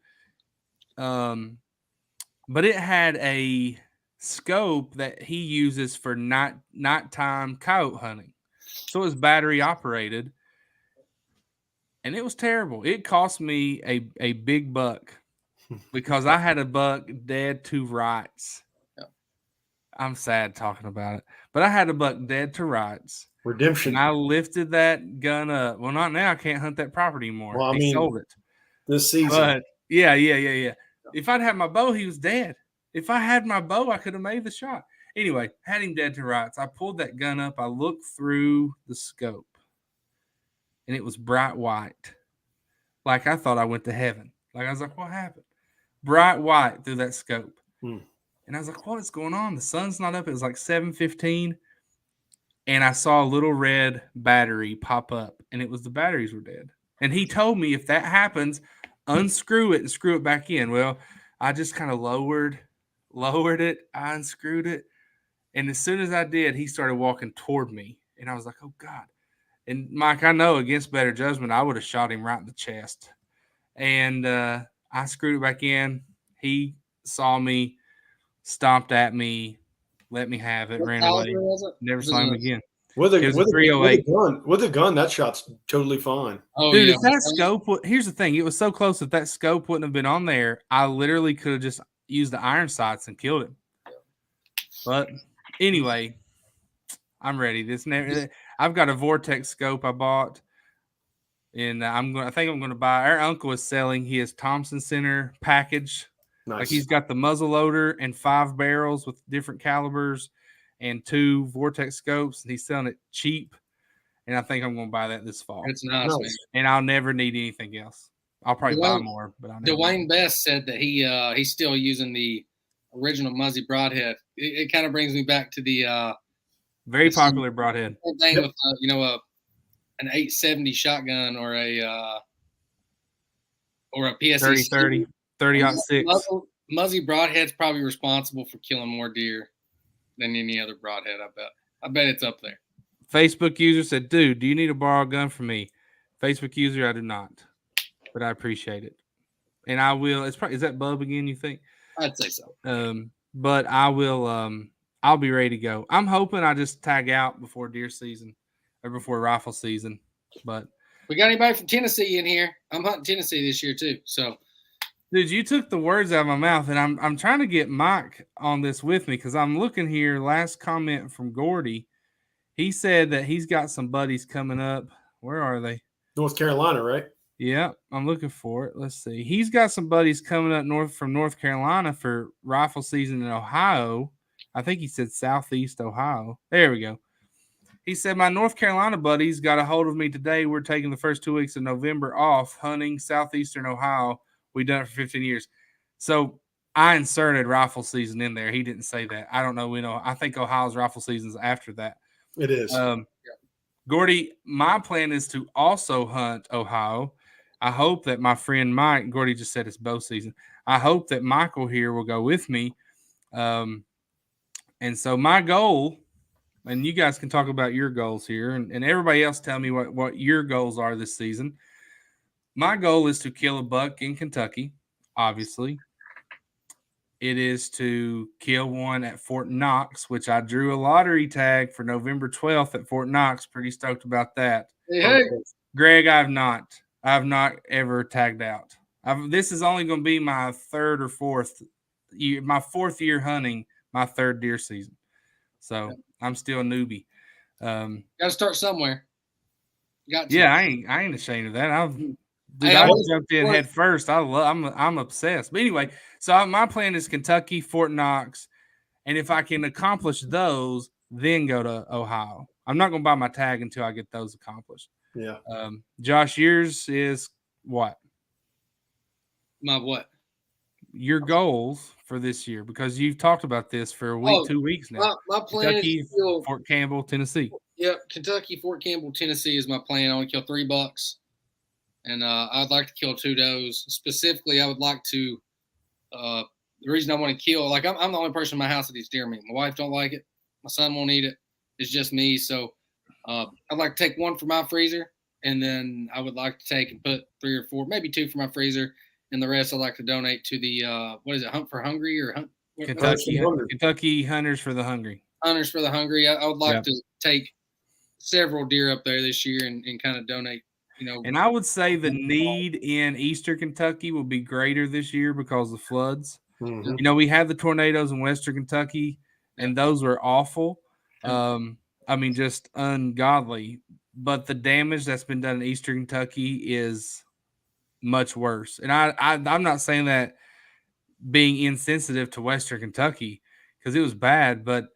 [SPEAKER 1] But it had a scope that he uses for nighttime coyote hunting. So it was battery operated. And it was terrible. It cost me a big buck because I had a buck dead to rights. I'm sad talking about it. But I had a buck dead to rights.
[SPEAKER 3] Redemption.
[SPEAKER 1] And I lifted that gun up. Well, not now. I can't hunt that property anymore.
[SPEAKER 3] Well,
[SPEAKER 1] he sold it.
[SPEAKER 3] This season.
[SPEAKER 1] But yeah. If I'd had my bow, he was dead. If I had my bow, I could have made the shot. Anyway, had him dead to rights. I pulled that gun up. I looked through the scope. And it was bright white. Like I thought I went to heaven. Like I was like, what happened? Bright white through that scope. And I was like, what is going on? The sun's not up. It was like 7:15. And I saw a little red battery pop up. And it was the batteries were dead. And he told me if that happens, unscrew it and screw it back in. Well, I just kind of lowered it. I unscrewed it. And as soon as I did, he started walking toward me. And I was like, oh, God. And, Mike, I know against better judgment, I would have shot him right in the chest. And I screwed it back in. He saw me, stomped at me, let me have it, ran away. Never saw him again.
[SPEAKER 3] With a gun, that shot's totally fine.
[SPEAKER 2] Oh,
[SPEAKER 1] dude,
[SPEAKER 2] yeah.
[SPEAKER 1] if that scope – here's the thing. It was so close. If that scope wouldn't have been on there, I literally could have just used the iron sights and killed him. But anyway, I'm ready. I've got a Vortex scope I bought, and I think I'm going to buy. Our uncle is selling his Thompson Center package.
[SPEAKER 3] Nice.
[SPEAKER 1] Like he's got the muzzle loader and 5 barrels with different calibers and 2 Vortex scopes, and he's selling it cheap. And I think I'm going to buy that this fall.
[SPEAKER 2] It's nice, man.
[SPEAKER 1] And I'll never need anything else. I'll probably buy more, but
[SPEAKER 2] Dwayne Best said that he's still using the original Muzzy Broadhead. It kind of brings me back to the
[SPEAKER 1] very popular Broadhead
[SPEAKER 2] thing with an 870 shotgun or a PSE
[SPEAKER 1] 30-06.
[SPEAKER 2] Muzzy Broadhead's probably responsible for killing more deer than any other broadhead. I bet it's up there.
[SPEAKER 1] Facebook user said, dude, do you need to borrow a gun from me? Facebook user, I do not, but I appreciate it. And I will. Is that Bub again, you think?
[SPEAKER 2] I'd say so.
[SPEAKER 1] But I will, I'll be ready to go. I'm hoping I just tag out before deer season or before rifle season. But
[SPEAKER 2] we got anybody from Tennessee in here? I'm hunting Tennessee this year too. So,
[SPEAKER 1] dude, you took the words out of my mouth, and I'm trying to get Mike on this with me because I'm looking here. Last comment from Gordy, he said that he's got some buddies coming up. Where are they?
[SPEAKER 3] North Carolina, right?
[SPEAKER 1] Yeah, I'm looking for it. Let's see. He's got some buddies coming up from North Carolina for rifle season in Ohio. I think he said Southeast Ohio. There we go. He said, my North Carolina buddies got a hold of me today. We're taking the first 2 weeks of November off hunting Southeastern Ohio. We've done it for 15 years. So I inserted rifle season in there. He didn't say that. I don't know. I think Ohio's rifle season's after that.
[SPEAKER 3] It is.
[SPEAKER 1] Gordy, my plan is to also hunt Ohio. I hope that my friend Mike, Gordy just said it's bow season. I hope that Michael here will go with me. And so my goal, and you guys can talk about your goals here, and everybody else tell me what your goals are this season. My goal is to kill a buck in Kentucky, obviously. It is to kill one at Fort Knox, which I drew a lottery tag for November 12th at Fort Knox. Pretty stoked about that.
[SPEAKER 2] Hey.
[SPEAKER 1] Greg, I've not ever tagged out. This is only going to be my third or fourth year, my 4th year hunting, my 3rd deer season. So I'm still a newbie.
[SPEAKER 2] Got to start somewhere.
[SPEAKER 1] Yeah, I ain't ashamed of that. Dude, I jumped in head first. I'm obsessed. But anyway, so my plan is Kentucky, Fort Knox, and if I can accomplish those, then go to Ohio. I'm not going to buy my tag until I get those accomplished.
[SPEAKER 3] Yeah.
[SPEAKER 1] Josh, yours is what?
[SPEAKER 2] My what?
[SPEAKER 1] Your goals for this year, because you've talked about this for a week, 2 weeks now.
[SPEAKER 2] My plan
[SPEAKER 1] Kentucky,
[SPEAKER 2] is to kill,
[SPEAKER 1] Fort Campbell, Tennessee.
[SPEAKER 2] Yep, Kentucky, Fort Campbell, Tennessee is my plan. I want to kill 3 bucks, and I'd like to kill 2 does. Specifically, I would like to. The reason I want to kill, like I'm the only person in my house that eats deer meat. My wife don't like it. My son won't eat it. It's just me. So I'd like to take 1 for my freezer, and then I would like to take and put 3 or 4, maybe 2 for my freezer, and the rest I'd like to donate to the what is it, Hunt for Hungry or Hunt
[SPEAKER 1] Kentucky Hunters for the Hungry.
[SPEAKER 2] Hunters for the Hungry. I would like to take several deer up there this year and kind of donate.
[SPEAKER 1] And I would say the need in Eastern Kentucky will be greater this year because of floods.
[SPEAKER 3] Mm-hmm.
[SPEAKER 1] We had the tornadoes in Western Kentucky, and those were awful. I mean, just ungodly. But the damage that's been done in Eastern Kentucky is much worse. And I'm not saying that being insensitive to Western Kentucky, because it was bad, but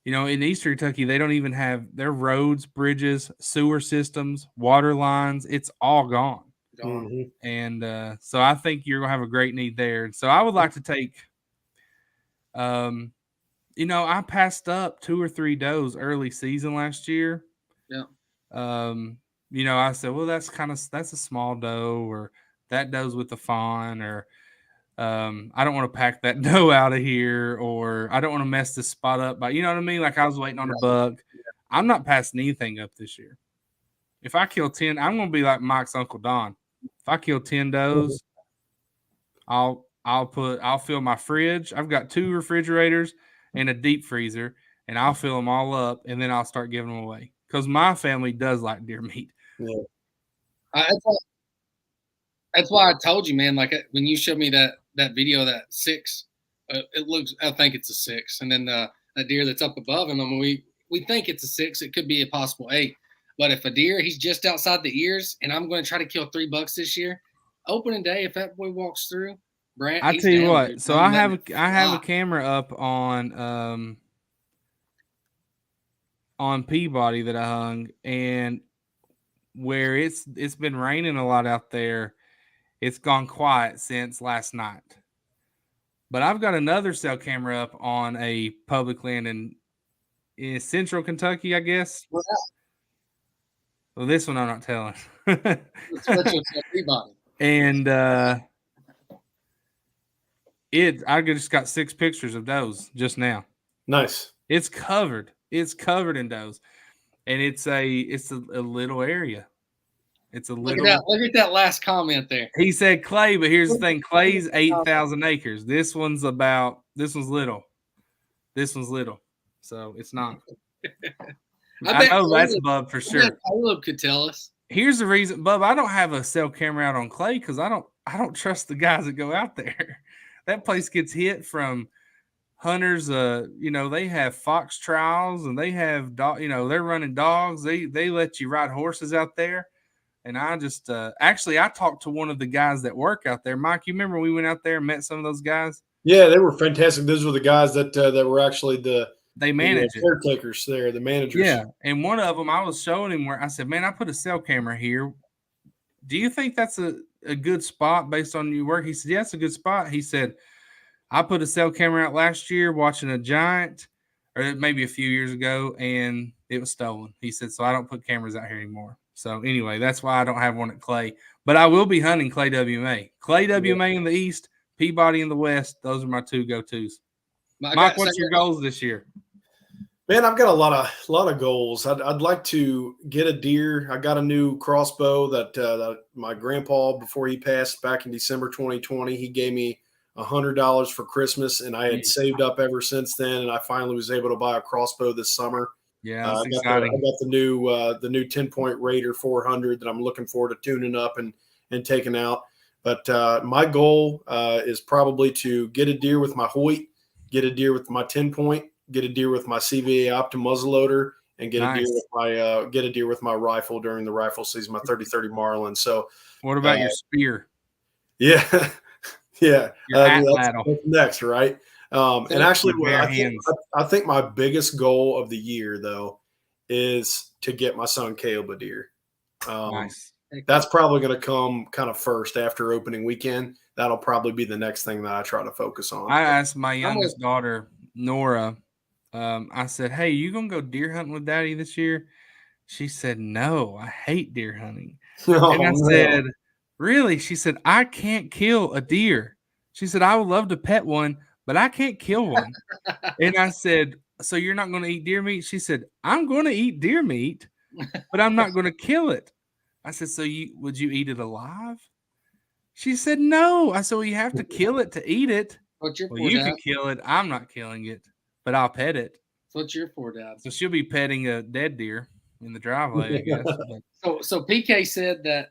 [SPEAKER 1] in Eastern Kentucky, they don't even have their roads, bridges, sewer systems, water lines. It's all gone.
[SPEAKER 3] Mm-hmm.
[SPEAKER 1] And so I think you're going to have a great need there. So I would like to take, I passed up 2 or 3 does early season last year.
[SPEAKER 2] Yeah.
[SPEAKER 1] I said, well, that's a small doe, or that doe's with the fawn, or I don't want to pack that doe out of here, or I don't want to mess this spot up. But you know what I mean? Like I was waiting on a buck. I'm not passing anything up this year. If I kill 10, I'm going to be like Mike's Uncle Don. If I kill 10 does, I'll fill my fridge. I've got 2 refrigerators and a deep freezer, and I'll fill them all up, and then I'll start giving them away. Because my family does like deer meat.
[SPEAKER 3] Yeah.
[SPEAKER 2] That's why I told you, man. Like when you showed me that video, that 6, it looks. I think it's a 6, and then that deer that's up above him. I mean, we think it's a 6. It could be a possible 8. But if a deer, he's just outside the ears, and I'm going to try to kill 3 bucks this year. Opening day, if that boy walks through, Brant.
[SPEAKER 1] I tell you what. So I have a camera up on Peabody that I hung, and where it's been raining a lot out there. It's gone quiet since last night. But I've got another cell camera up on a public land in central Kentucky, I guess.
[SPEAKER 2] Well,
[SPEAKER 1] this one I'm not telling. And I just got 6 pictures of those just now.
[SPEAKER 3] Nice.
[SPEAKER 1] It's covered. It's covered in does. And it's a little area. It's a little.
[SPEAKER 2] Look at that last comment there.
[SPEAKER 1] He said clay, but here's the thing: clay's 8,000 acres. This one's little. This one's little. So it's not. I know that's Bub for sure.
[SPEAKER 2] Caleb could tell us.
[SPEAKER 1] Here's the reason, Bub. I don't have a cell camera out on clay because I don't trust the guys that go out there. That place gets hit from hunters. They have fox trials and they have they're running dogs. They let you ride horses out there. And I just actually I talked to one of the guys that work out there. Mike, you remember we went out there and met some of those guys?
[SPEAKER 3] Yeah, they were fantastic. Those were the guys that were actually
[SPEAKER 1] they manage
[SPEAKER 3] caretakers there, the managers.
[SPEAKER 1] Yeah, and one of them I was showing him where I said, "Man, I put a cell camera here. Do you think that's a good spot based on your work?" He said, "Yeah, it's a good spot." He said, "I put a cell camera out last year watching a giant, or maybe a few years ago, and it was stolen." He said, "So I don't put cameras out here anymore." So anyway, that's why I don't have one at Clay. But I will be hunting Clay WMA. Clay WMA in the east, Peabody in the west. Those are my 2 go-tos. Mike, what's your goals this year?
[SPEAKER 3] Man, I've got a lot of goals. I'd like to get a deer. I got a new crossbow that my grandpa, before he passed back in December 2020, he gave me $100 for Christmas, and I had saved up ever since then. And I finally was able to buy a crossbow this summer.
[SPEAKER 1] Yeah, that's exciting.
[SPEAKER 3] I got the new 10-point Raider 400 that I'm looking forward to tuning up and taking out. But my goal is probably to get a deer with my Hoyt, get a deer with my 10-point, get a deer with my CVA Optim muzzleloader, and get
[SPEAKER 1] Nice.
[SPEAKER 3] a deer with my rifle during the rifle season, my 30-30 Marlin. So
[SPEAKER 1] what about your spear?
[SPEAKER 3] Yeah, yeah.
[SPEAKER 1] That's
[SPEAKER 3] next, right? And actually, I think my biggest goal of the year, though, is to get my son Caleb a deer.
[SPEAKER 1] Nice.
[SPEAKER 3] That's probably going to come kind of first after opening weekend. That'll probably be the next thing that I try to focus on.
[SPEAKER 1] I asked my youngest daughter, Nora, I said, hey, you going to go deer hunting with Daddy this year? She said, no, I hate deer hunting. And I said, really? She said, I can't kill a deer. She said, I would love to pet one, but I can't kill one. And I said, so you're not going to eat deer meat? She said, I'm going to eat deer meat, but I'm not going to kill it. I said, so would you eat it alive? She said, no. I said, well, you have to kill it to eat it.
[SPEAKER 2] What's your
[SPEAKER 1] you can kill it. I'm not killing it, but I'll pet it.
[SPEAKER 2] So what's your for, Dad?
[SPEAKER 1] So she'll be petting a dead deer in the driveway, I guess.
[SPEAKER 2] So PK said that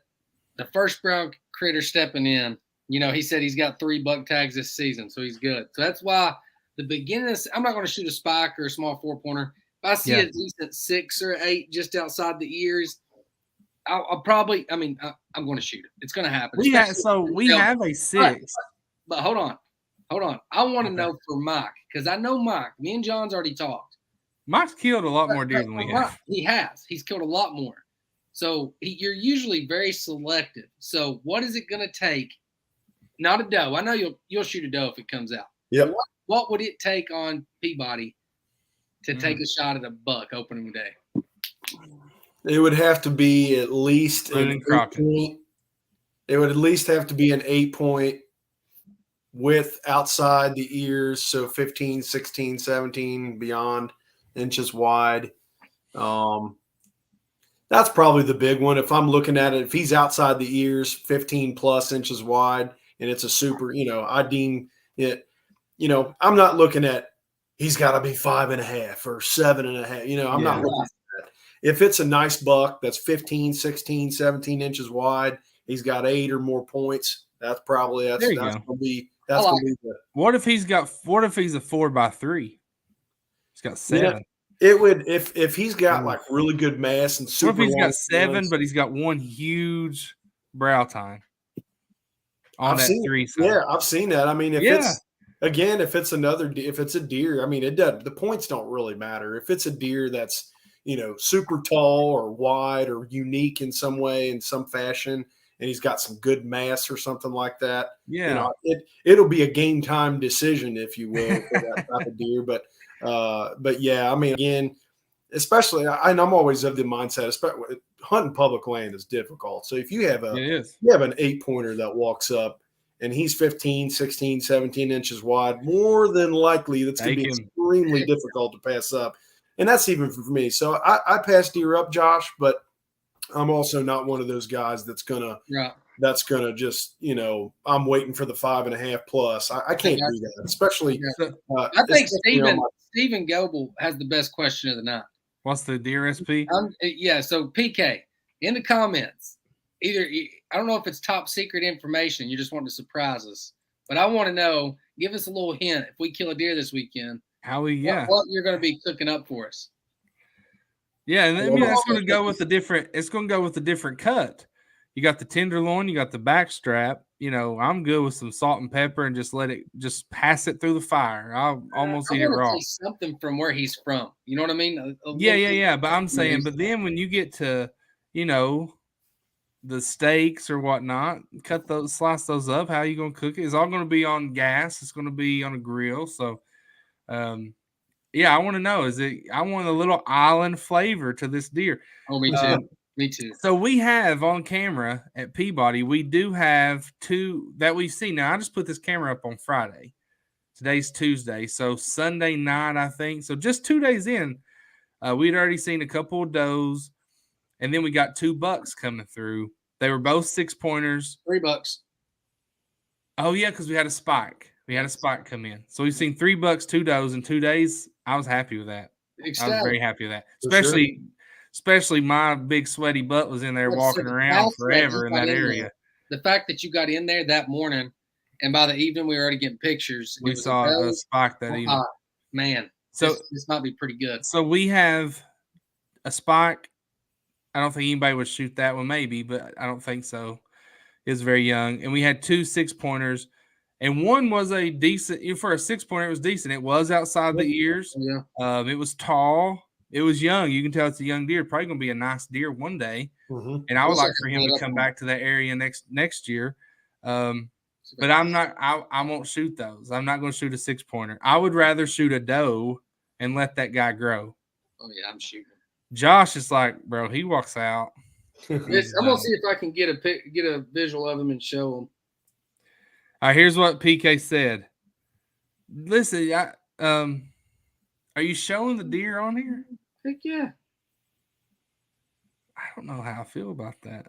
[SPEAKER 2] the first brown critter stepping in, he said he's got 3 buck tags this season, so he's good. So that's why the beginning, I'm not going to shoot a spike or a small 4-pointer. If I see a decent 6 or 8 just outside the ears, I'll probably, I'm going to shoot it. It's going to happen.
[SPEAKER 1] We have a 6.
[SPEAKER 2] But hold on. I want to know for Mike, because I know Mike. Me and John's already talked.
[SPEAKER 1] Mike's killed a lot more deer than we have.
[SPEAKER 2] He has. He's killed a lot more. So you're usually very selective. So what is it going to take? Not a doe. I know you'll shoot a doe if it comes out.
[SPEAKER 3] Yeah.
[SPEAKER 2] What would it take on Peabody to take a shot at a buck opening day?
[SPEAKER 3] It would have to be at least an 8-point. It would at least have to be an 8-point width outside the ears, so 15, 16, 17 beyond inches wide. That's probably the big one. If I'm looking at it, if he's outside the ears, 15 plus inches wide, and it's a super, I deem it, I'm not looking at he's got to be 5.5 or 7.5. I'm not looking at that. If it's a nice buck that's 15, 16, 17 inches wide, he's got 8 or more points. That's going to be.
[SPEAKER 1] What if he's a 4x3? He's got 7.
[SPEAKER 3] It would if he's got like really good mass and super.
[SPEAKER 1] What if he's got 7, but he's got one huge brow tine on that 3 side?
[SPEAKER 3] Yeah, I've seen that. If it's a deer, it doesn't. The points don't really matter. If it's a deer that's super tall or wide or unique in some way, in some fashion, and he's got some good mass or something like that.
[SPEAKER 1] Yeah,
[SPEAKER 3] it'll be a game time decision, if you will, for that type of deer. But yeah, again, especially, and I'm always of the mindset, especially hunting public land is difficult. So if you have an 8-pointer that walks up and he's 15, 16, 17 inches wide, more than likely that's going to be extremely difficult to pass up. And that's even for me. So I pass deer up, Josh, but I'm also not one of those guys that's gonna just, I'm waiting for the 5.5 plus. I can't do that, especially.
[SPEAKER 2] I think Stephen Goebel has the best question of the night.
[SPEAKER 1] What's the deer SP?
[SPEAKER 2] So PK in the comments, I don't know if it's top secret information. You just want to surprise us, but I want to know. Give us a little hint. If we kill a deer this weekend, what you're going to be cooking up for us?
[SPEAKER 1] Yeah, and that's going to go with the different. It's going to go with the different cut. You got the tenderloin, you got the back strap. I'm good with some salt and pepper and just pass it through the fire. I'll almost eat it raw.
[SPEAKER 2] Something from where he's from. You know what I mean?
[SPEAKER 1] Yeah. But I'm saying, but then when you get to, the steaks or whatnot, slice those up. How are you going to cook it? It's all going to be on gas. It's going to be on a grill. So, yeah, I want to know, I want a little island flavor to this deer.
[SPEAKER 2] Oh, me too. Me too.
[SPEAKER 1] So we have on camera at Peabody, we do have 2 that we've seen. Now, I just put this camera up on Friday. Today's Tuesday. So Sunday night, I think. So just 2 days in, we'd already seen a couple of does. And then we got 2 bucks coming through. They were both 6-pointers.
[SPEAKER 2] 3 bucks.
[SPEAKER 1] Oh, yeah, because we had a spike. We had a spike come in. So we've seen 3 bucks, 2 does in 2 days. I was happy with that. I was very happy with that. Especially my big sweaty butt was in there walking around forever in that area.
[SPEAKER 2] The fact that you got in there that morning, and by the evening we were already getting pictures.
[SPEAKER 1] We saw a spike that evening.
[SPEAKER 2] Man, so this might be pretty good.
[SPEAKER 1] So we have a spike. I don't think anybody would shoot that one, maybe, but I don't think so. It was very young. And we had 2 6-pointers, and one was a decent, for a 6-pointer, it was decent. It was outside the ears.
[SPEAKER 2] Yeah.
[SPEAKER 1] It was tall. It was young. You can tell it's a young deer. Probably going to be a nice deer one day.
[SPEAKER 3] Mm-hmm.
[SPEAKER 1] And I would like for him to come back to that area next year. But I'm not. I won't shoot those. I'm not going to shoot a 6-pointer. I would rather shoot a doe and let that guy grow.
[SPEAKER 2] Oh yeah, I'm shooting.
[SPEAKER 1] Josh is like, bro, he walks out.
[SPEAKER 2] I'm gonna see if I can get a visual of him and show him.
[SPEAKER 1] All right, here's what PK said. Listen, are you showing the deer on here?
[SPEAKER 2] Heck yeah.
[SPEAKER 1] I don't know how I feel about that.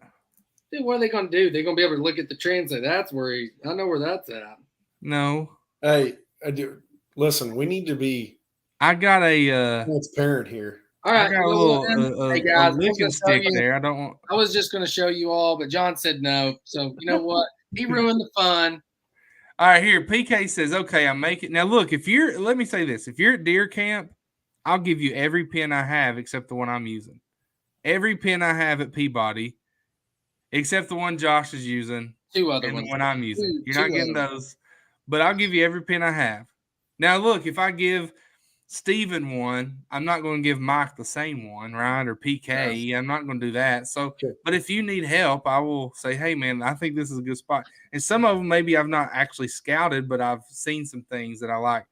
[SPEAKER 2] Dude, what are they gonna do? They're gonna be able to look at the tree and say, "That's where I know where that's at."
[SPEAKER 1] No.
[SPEAKER 3] Hey, listen, we need to be.
[SPEAKER 1] I got a
[SPEAKER 3] transparent here.
[SPEAKER 2] All right,
[SPEAKER 1] I got a little
[SPEAKER 2] hey guys,
[SPEAKER 1] licking stick there. I
[SPEAKER 2] was just going to show you all, but John said no. So you know what? He ruined the fun.
[SPEAKER 1] All right, here PK says, "Okay, I'm making." Now look, let me say this: if you're at deer camp, I'll give you every pin I have except the one I'm using. Every pin I have at Peabody, except the one Josh is using,
[SPEAKER 2] 2 other
[SPEAKER 1] and
[SPEAKER 2] ones.
[SPEAKER 1] the one I'm using. You're not getting those, but I'll give you every pin I have. Now look, if I give Steven one, I'm not going to give Mike the same one, right? Or PK. Yeah. I'm not going to do that. So, sure. But if you need help, I will say, hey, man, I think this is a good spot. And some of them maybe I've not actually scouted, but I've seen some things that I like.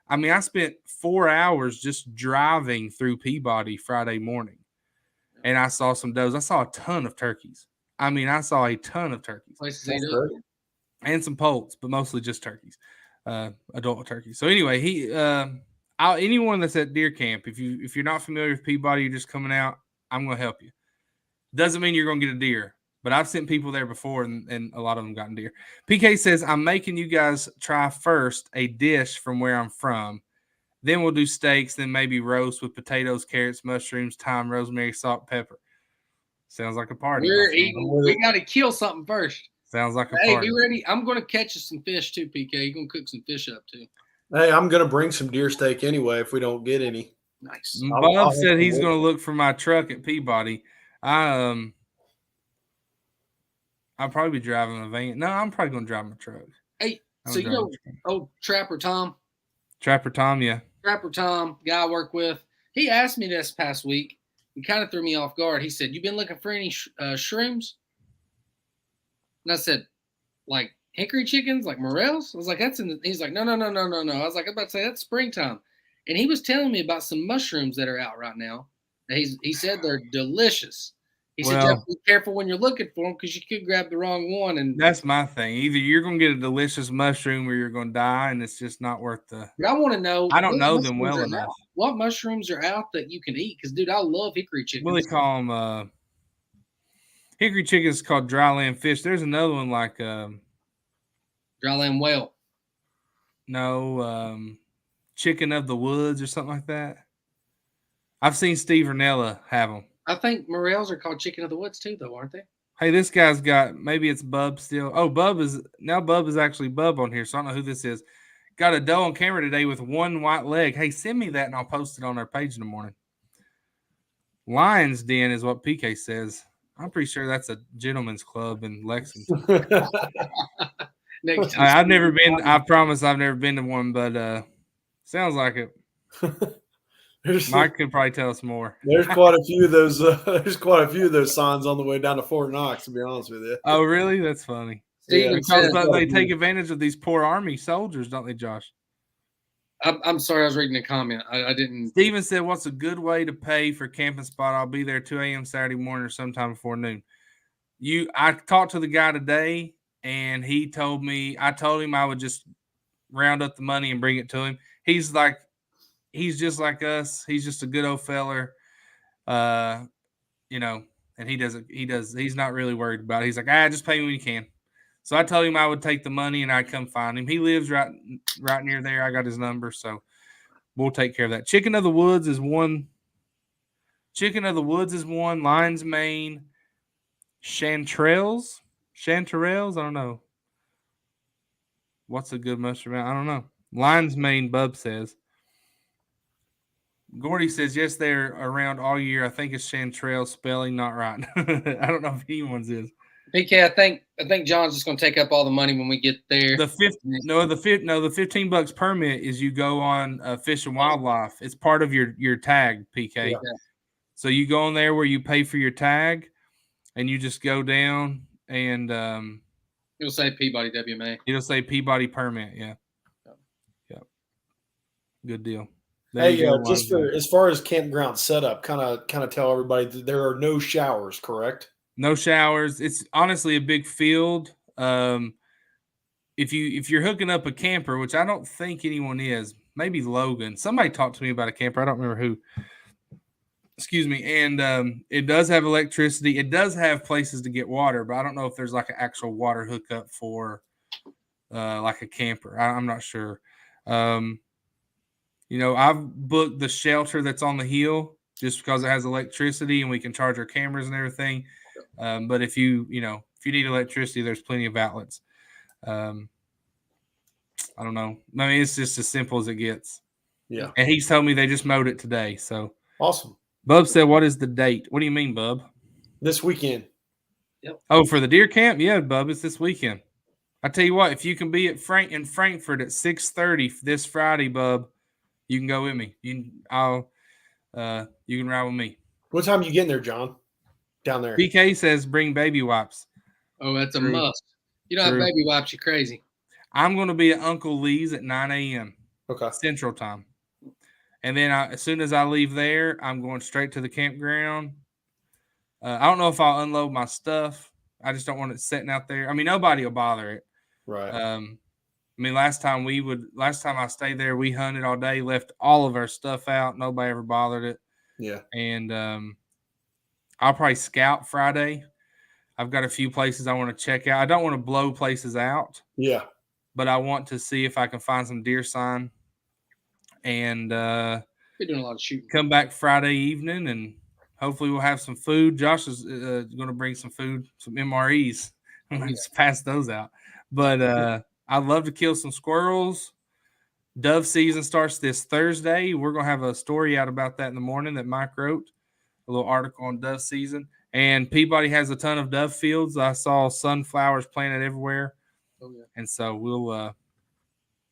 [SPEAKER 1] I mean, I spent 4 hours just driving through Peabody Friday morning, and I saw some does. I saw a ton of turkeys. I mean, I saw a ton of turkeys. And some poults, but mostly just turkeys, adult turkeys. So anyway, anyone that's at deer camp, if you're not familiar with Peabody, you're just coming out, I'm going to help you. Doesn't mean you're going to get a deer, but I've sent people there before, and a lot of them gotten deer. PK says, I'm making you guys try first a dish from where I'm from. Then we'll do steaks, then maybe roast with potatoes, carrots, mushrooms, thyme, rosemary, salt, pepper. Sounds like a party.
[SPEAKER 2] We got to kill something first.
[SPEAKER 1] Sounds like a party.
[SPEAKER 2] Hey, be ready. I'm going to catch us some fish too, PK. You're going to cook some fish up too.
[SPEAKER 3] Hey, I'm going to bring some deer steak anyway if we don't get any.
[SPEAKER 2] Nice.
[SPEAKER 1] Bob said he's going to look for my truck at Peabody. I'll probably be driving a van. No, I'm probably going to drive my truck.
[SPEAKER 2] Hey, so you know, Trapper Tom?
[SPEAKER 1] Trapper Tom, yeah.
[SPEAKER 2] Trapper Tom, guy I work with. He asked me this past week. He kind of threw me off guard. He said, you been looking for any shrooms? And I said, like hickory chickens, like morels? I was like, he's like, no. I was like, I'm about to say that's springtime. And he was telling me about some mushrooms that are out right now. He said they're delicious. He said, you have to be careful when you're looking for them because you could grab the wrong one. And
[SPEAKER 1] that's my thing. Either you're going to get a delicious mushroom or you're going to die, and it's just not worth the.
[SPEAKER 2] But I want to know.
[SPEAKER 1] I don't know them well enough.
[SPEAKER 2] What mushrooms are out that you can eat? Because, dude, I love hickory chickens.
[SPEAKER 1] What do they call them? Hickory chicken is called dryland fish. There's another one like
[SPEAKER 2] dryland whale.
[SPEAKER 1] No, chicken of the woods or something like that. I've seen Steve Ranella have them.
[SPEAKER 2] I think morels are called chicken of the woods too, though, aren't they?
[SPEAKER 1] Hey, this guy's got, maybe it's Bub still. Oh, Bub is actually Bub on here, so I don't know who this is. Got a doe on camera today with one white leg. Hey, send me that and I'll post it on our page in the morning. Lion's Den is what PK says. I'm pretty sure that's a gentleman's club in Lexington. I've never been. I promise I've never been to one, but sounds like it. Mike could probably tell us more.
[SPEAKER 3] There's quite a few of those. There's quite a few of those signs on the way down to Fort Knox. To be honest with you.
[SPEAKER 1] Oh, really? That's funny.
[SPEAKER 2] Yeah,
[SPEAKER 1] because they take advantage of these poor Army soldiers, don't they, Josh?
[SPEAKER 2] I'm sorry, I was reading a comment. I didn't.
[SPEAKER 1] Steven said, "What's a good way to pay for camping spot? I'll be there 2 a.m. Saturday morning or sometime before noon." I talked to the guy today, and he told me. I told him I would just round up the money and bring it to him. He's just like us. He's just a good old feller, and he's not really worried about it. He's like, just pay me when you can. So I told him I would take the money and I'd come find him. He lives right near there. I got his number, so we'll take care of that. Chicken of the Woods is one. Lion's Mane, Chanterelles. I don't know. What's a good mushroom? I don't know. Lion's Mane, Bub says. Gordy says, yes, they're around all year. I think it's Chantrell, spelling not right. I don't know if anyone's is.
[SPEAKER 2] PK, I think John's just going to take up all the money when we get there.
[SPEAKER 1] The $15 permit is you go on Fish and Wildlife. It's part of your tag, PK.
[SPEAKER 3] Yeah.
[SPEAKER 1] So you go on there where you pay for your tag, and you just go down and
[SPEAKER 2] it'll say Peabody WMA.
[SPEAKER 1] It'll say Peabody permit. Yeah. Good deal.
[SPEAKER 3] Hey, just for as far as campground setup, kind of tell everybody that there are no showers, correct?
[SPEAKER 1] No showers. It's honestly a big field. If you're hooking up a camper, which I don't think anyone is, maybe Logan. Somebody talked to me about a camper. I don't remember who. Excuse me. And it does have electricity. It does have places to get water, but I don't know if there's like an actual water hookup for like a camper. I'm not sure. I've booked the shelter that's on the hill just because it has electricity and we can charge our cameras and everything. But if you need electricity, there's plenty of outlets. I don't know. I mean, it's just as simple as it gets.
[SPEAKER 3] Yeah.
[SPEAKER 1] And he's told me they just mowed it today. So
[SPEAKER 3] awesome.
[SPEAKER 1] Bub said, what is the date? What do you mean, Bub?
[SPEAKER 3] This weekend.
[SPEAKER 2] Yep.
[SPEAKER 1] Oh, for the deer camp? Yeah, Bub, it's this weekend. I tell you what, if you can be in Frankfurt at 6:30 this Friday, Bub, you can go with me. You can ride with me.
[SPEAKER 3] What time are you getting there, John? Down there.
[SPEAKER 1] PK says bring baby wipes.
[SPEAKER 2] Oh, that's a must. You don't have baby wipes, you're crazy.
[SPEAKER 1] I'm going to be at Uncle Lee's at 9 a.m.
[SPEAKER 3] Okay.
[SPEAKER 1] Central Time. And then as soon as I leave there, I'm going straight to the campground. I don't know if I'll unload my stuff. I just don't want it sitting out there. I mean, nobody will bother it.
[SPEAKER 3] Right.
[SPEAKER 1] I mean, last time I stayed there, we hunted all day, left all of our stuff out. Nobody ever bothered it.
[SPEAKER 3] Yeah.
[SPEAKER 1] And I'll probably scout Friday. I've got a few places I want to check out. I don't want to blow places out.
[SPEAKER 3] Yeah.
[SPEAKER 1] But I want to see if I can find some deer sign. And
[SPEAKER 2] we're doing a lot of shooting.
[SPEAKER 1] Come back Friday evening, and hopefully we'll have some food. Josh is going to bring some food, some MREs. I'm going to pass those out. But I'd love to kill some squirrels. Dove season starts this Thursday. We're going to have a story out about that in the morning that Mike wrote, a little article on dove season. And Peabody has a ton of dove fields. I saw sunflowers planted everywhere.
[SPEAKER 2] Oh, yeah.
[SPEAKER 1] And so we'll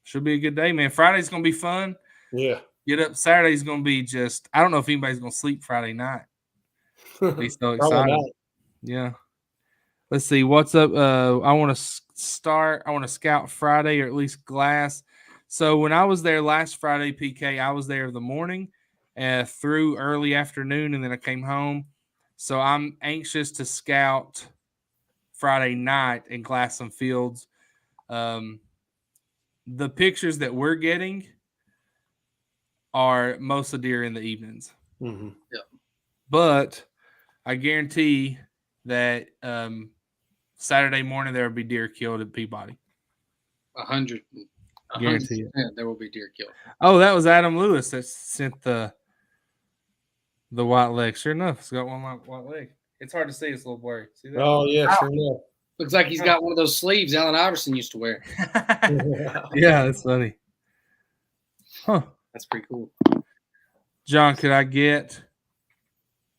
[SPEAKER 1] should be a good day, man. Friday's going to be fun.
[SPEAKER 3] Yeah.
[SPEAKER 1] Get up. Saturday's going to be just – I don't know if anybody's going to sleep Friday night. Be so excited. Yeah. Let's see. What's up? I want to scout Friday, or at least glass. So when I was there last Friday, PK, I was there the morning through early afternoon, and then I came home. So I'm anxious to scout Friday night and glass some fields. The pictures that we're getting are most of deer in the evenings.
[SPEAKER 3] Mm-hmm.
[SPEAKER 2] Yeah.
[SPEAKER 1] But I guarantee that Saturday morning there will be deer killed at Peabody.
[SPEAKER 2] 100.
[SPEAKER 1] Guarantee it.
[SPEAKER 2] There will be deer killed.
[SPEAKER 1] Oh, that was Adam Lewis that sent the white leg. Sure enough, it's got one white leg. It's hard to see. It's a little blurry. See that?
[SPEAKER 3] Oh, yeah, sure enough.
[SPEAKER 2] Looks like he's got one of those sleeves Allen Iverson used to wear.
[SPEAKER 1] Yeah, that's funny. Huh.
[SPEAKER 2] That's pretty cool.
[SPEAKER 1] John, could I get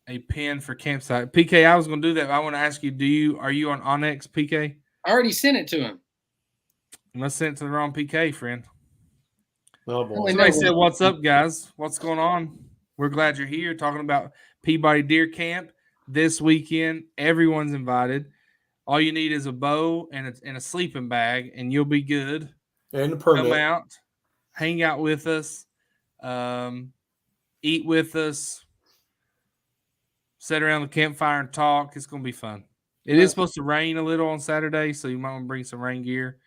[SPEAKER 1] a pin for campsite? PK, I was going to do that. But I want to ask you, are you on Onyx, PK?
[SPEAKER 2] I already sent it to him.
[SPEAKER 1] I must send it to the wrong PK, friend.
[SPEAKER 3] Oh, boy.
[SPEAKER 1] Somebody said, what's up, guys? What's going on? We're glad you're here talking about Peabody Deer Camp this weekend. Everyone's invited. All you need is a bow and a sleeping bag, and you'll be good.
[SPEAKER 3] And a permit.
[SPEAKER 1] Come out, hang out with us, eat with us, sit around the campfire and talk. It's going to be fun. It is supposed to rain a little on Saturday, so you might want to bring some rain gear.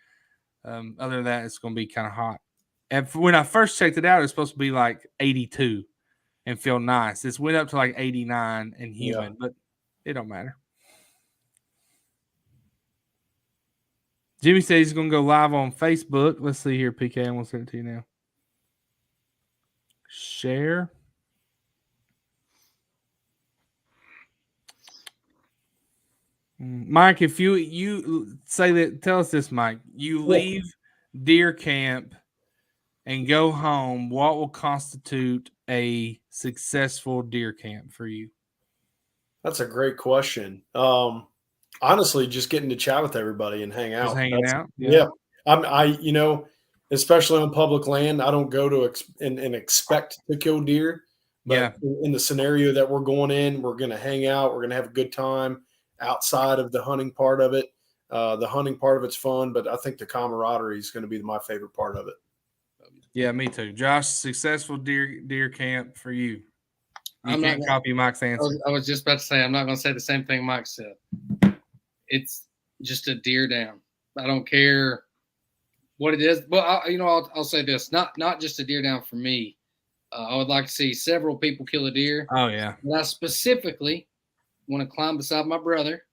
[SPEAKER 1] Other than that, it's going to be kind of hot. And when I first checked it out, it was supposed to be like 82 and feel nice. It's went up to like 89 and humid, but it don't matter. Jimmy says he's going to go live on Facebook. Let's see here, PK. I'm going to send it to you now. Share. Mike, if you say that, tell us this, Mike. You leave deer camp and go home, what will constitute a successful deer camp for you?
[SPEAKER 3] That's a great question. Honestly, just getting to chat with everybody and hang out.
[SPEAKER 1] Just hanging out.
[SPEAKER 3] Yeah. Especially on public land, I don't go to and expect to kill deer. But in the scenario that we're going in, we're going to hang out. We're going to have a good time outside of the hunting part of it. The hunting part of it's fun, but I think the camaraderie is going to be my favorite part of it.
[SPEAKER 1] Yeah, me too. Josh, successful deer camp for you. You can't copy Mike's answer.
[SPEAKER 2] I was just about to say, I'm not going to say the same thing Mike said. It's just a deer down. I don't care what it is. Well, I'll say this: not just a deer down for me. I would like to see several people kill a deer.
[SPEAKER 1] Oh yeah.
[SPEAKER 2] But I specifically want to climb beside my brother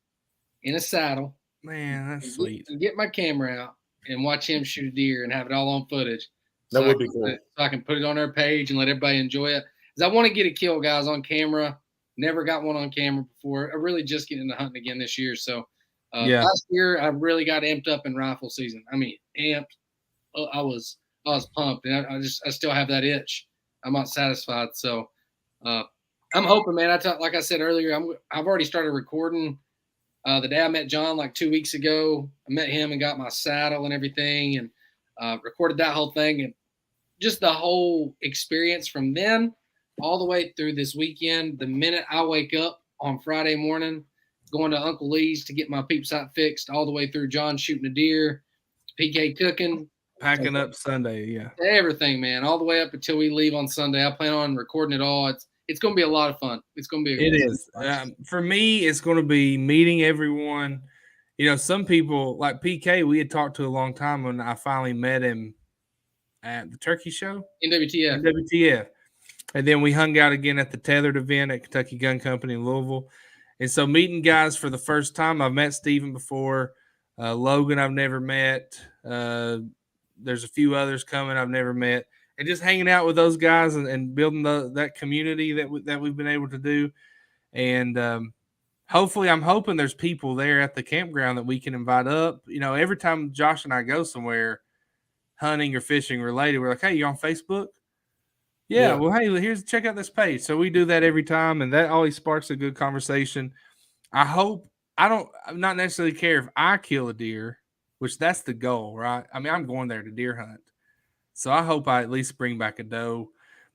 [SPEAKER 2] in a saddle.
[SPEAKER 1] Man, that's sweet.
[SPEAKER 2] And get my camera out and watch him shoot a deer and have it all on footage.
[SPEAKER 3] That would be cool.
[SPEAKER 2] So I can put it on our page and let everybody enjoy it. Because I want to get a kill, guys, on camera. Never got one on camera before. I really just getting into hunting again this year. So last year I really got amped up in rifle season. I mean, amped. I was pumped, and I still have that itch. I'm not satisfied. So I'm hoping, man. Like I said earlier, I've already started recording. The day I met John like 2 weeks ago, I met him and got my saddle and everything, and recorded that whole thing, and just the whole experience from then all the way through this weekend. The minute I wake up on Friday morning, going to Uncle Lee's to get my peep sight fixed, all the way through John shooting a deer, PK cooking,
[SPEAKER 1] packing up Sunday,
[SPEAKER 2] everything, man, all the way up until we leave on Sunday. I plan on recording it all. It's going to be a lot of fun. It's going to be.
[SPEAKER 1] It is. For me, it's going to be meeting everyone. Some people like PK, we had talked to a long time when I finally met him at the turkey show. NWTF. And then we hung out again at the Tethered event at Kentucky Gun Company in Louisville. And so meeting guys for the first time. I've met Steven before. Logan I've never met. There's a few others coming I've never met. And just hanging out with those guys and building that community that we've been able to do. And hopefully, I'm hoping there's people there at the campground that we can invite up. Every time Josh and I go somewhere, hunting or fishing related, we're like, hey, you on Facebook? Yeah. Well, hey, check out this page. So we do that every time, and that always sparks a good conversation. I'm not necessarily care if I kill a deer, which that's the goal, right? I mean, I'm going there to deer hunt. So I hope I at least bring back a doe,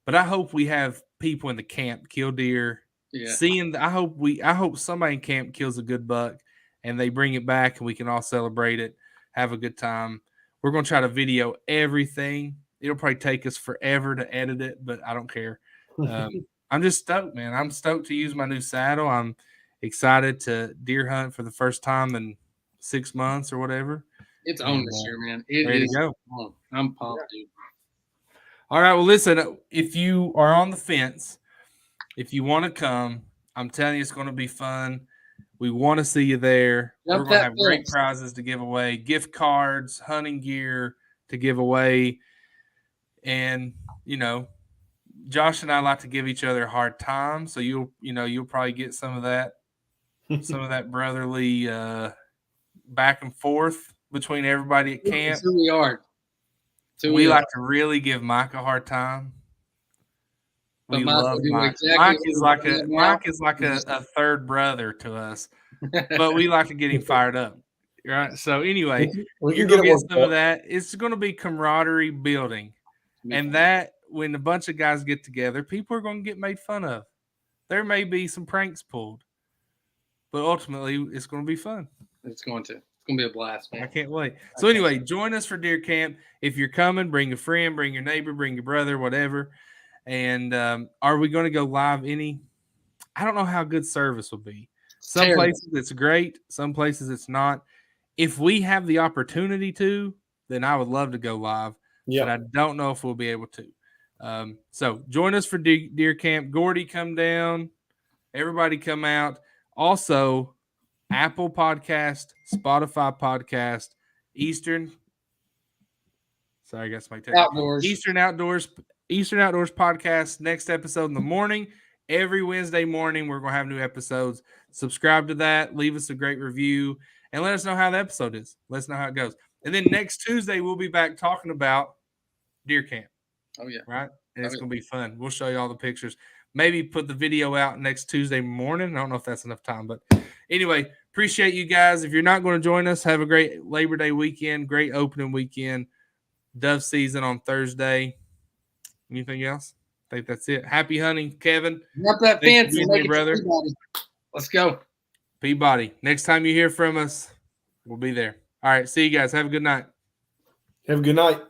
[SPEAKER 1] but I hope we have people in the camp kill deer.
[SPEAKER 2] Yeah.
[SPEAKER 1] I hope somebody in camp kills a good buck and they bring it back and we can all celebrate it, have a good time. We're going to try to video everything. It'll probably take us forever to edit it, but I don't care. I'm just stoked, man. I'm stoked to use my new saddle. I'm excited to deer hunt for the first time in 6 months or whatever.
[SPEAKER 2] It's on this year, man.
[SPEAKER 1] Ready to go.
[SPEAKER 2] I'm pumped, dude.
[SPEAKER 1] All right. Well, listen, if you are on the fence, if you want to come, I'm telling you, it's going to be fun. We want to see you there. We're going to have great prizes to give away, gift cards, hunting gear to give away. And, Josh and I like to give each other a hard time. So you'll probably get some of that brotherly back and forth between everybody at camp.
[SPEAKER 2] That's who we are.
[SPEAKER 1] We like to really give Mike a hard time. We love Mike. Mike is like a third brother to us, but we like to get him fired up. Right. So anyway, you're going to get some of that. It's going to be camaraderie building. And that when a bunch of guys get together, people are going to get made fun of. There may be some pranks pulled, but ultimately it's going to be fun.
[SPEAKER 2] It's going to be a blast, man.
[SPEAKER 1] I can't wait. So anyway, join us for deer camp. If you're coming, bring a friend, bring your neighbor, bring your brother, whatever. And are we going to go live I don't know how good service will be. Some places it's great. Some places it's not. If we have the opportunity to, then I would love to go live. Yeah. But I don't know if we'll be able to. So join us for deer camp. Gordy, come down. Everybody come out. Also, Apple Podcast, Spotify Podcast, Eastern
[SPEAKER 2] Outdoors.
[SPEAKER 1] Eastern Outdoors Podcast. Next episode in the morning. Every Wednesday morning, we're going to have new episodes. Subscribe to that. Leave us a great review. And let us know how the episode is. Let us know how it goes. And then next Tuesday, we'll be back talking about deer camp.
[SPEAKER 2] Oh yeah.
[SPEAKER 1] Right. And it's
[SPEAKER 2] yeah.
[SPEAKER 1] going to be fun. We'll show you all the pictures. Maybe put the video out next Tuesday morning. I don't know if that's enough time, but anyway, appreciate you guys. If you're not going to join us, have a great Labor Day weekend, great opening weekend, dove season on Thursday. Anything else? I think that's it. Happy hunting, Kevin.
[SPEAKER 2] Up that
[SPEAKER 1] Thanks
[SPEAKER 2] fence
[SPEAKER 1] for
[SPEAKER 2] and
[SPEAKER 1] being
[SPEAKER 2] make
[SPEAKER 1] here,
[SPEAKER 2] it
[SPEAKER 1] brother.
[SPEAKER 2] Peabody. Let's go.
[SPEAKER 1] Peabody. Next time you hear from us, we'll be there. All right. See you guys. Have a good night.
[SPEAKER 3] Have a good night.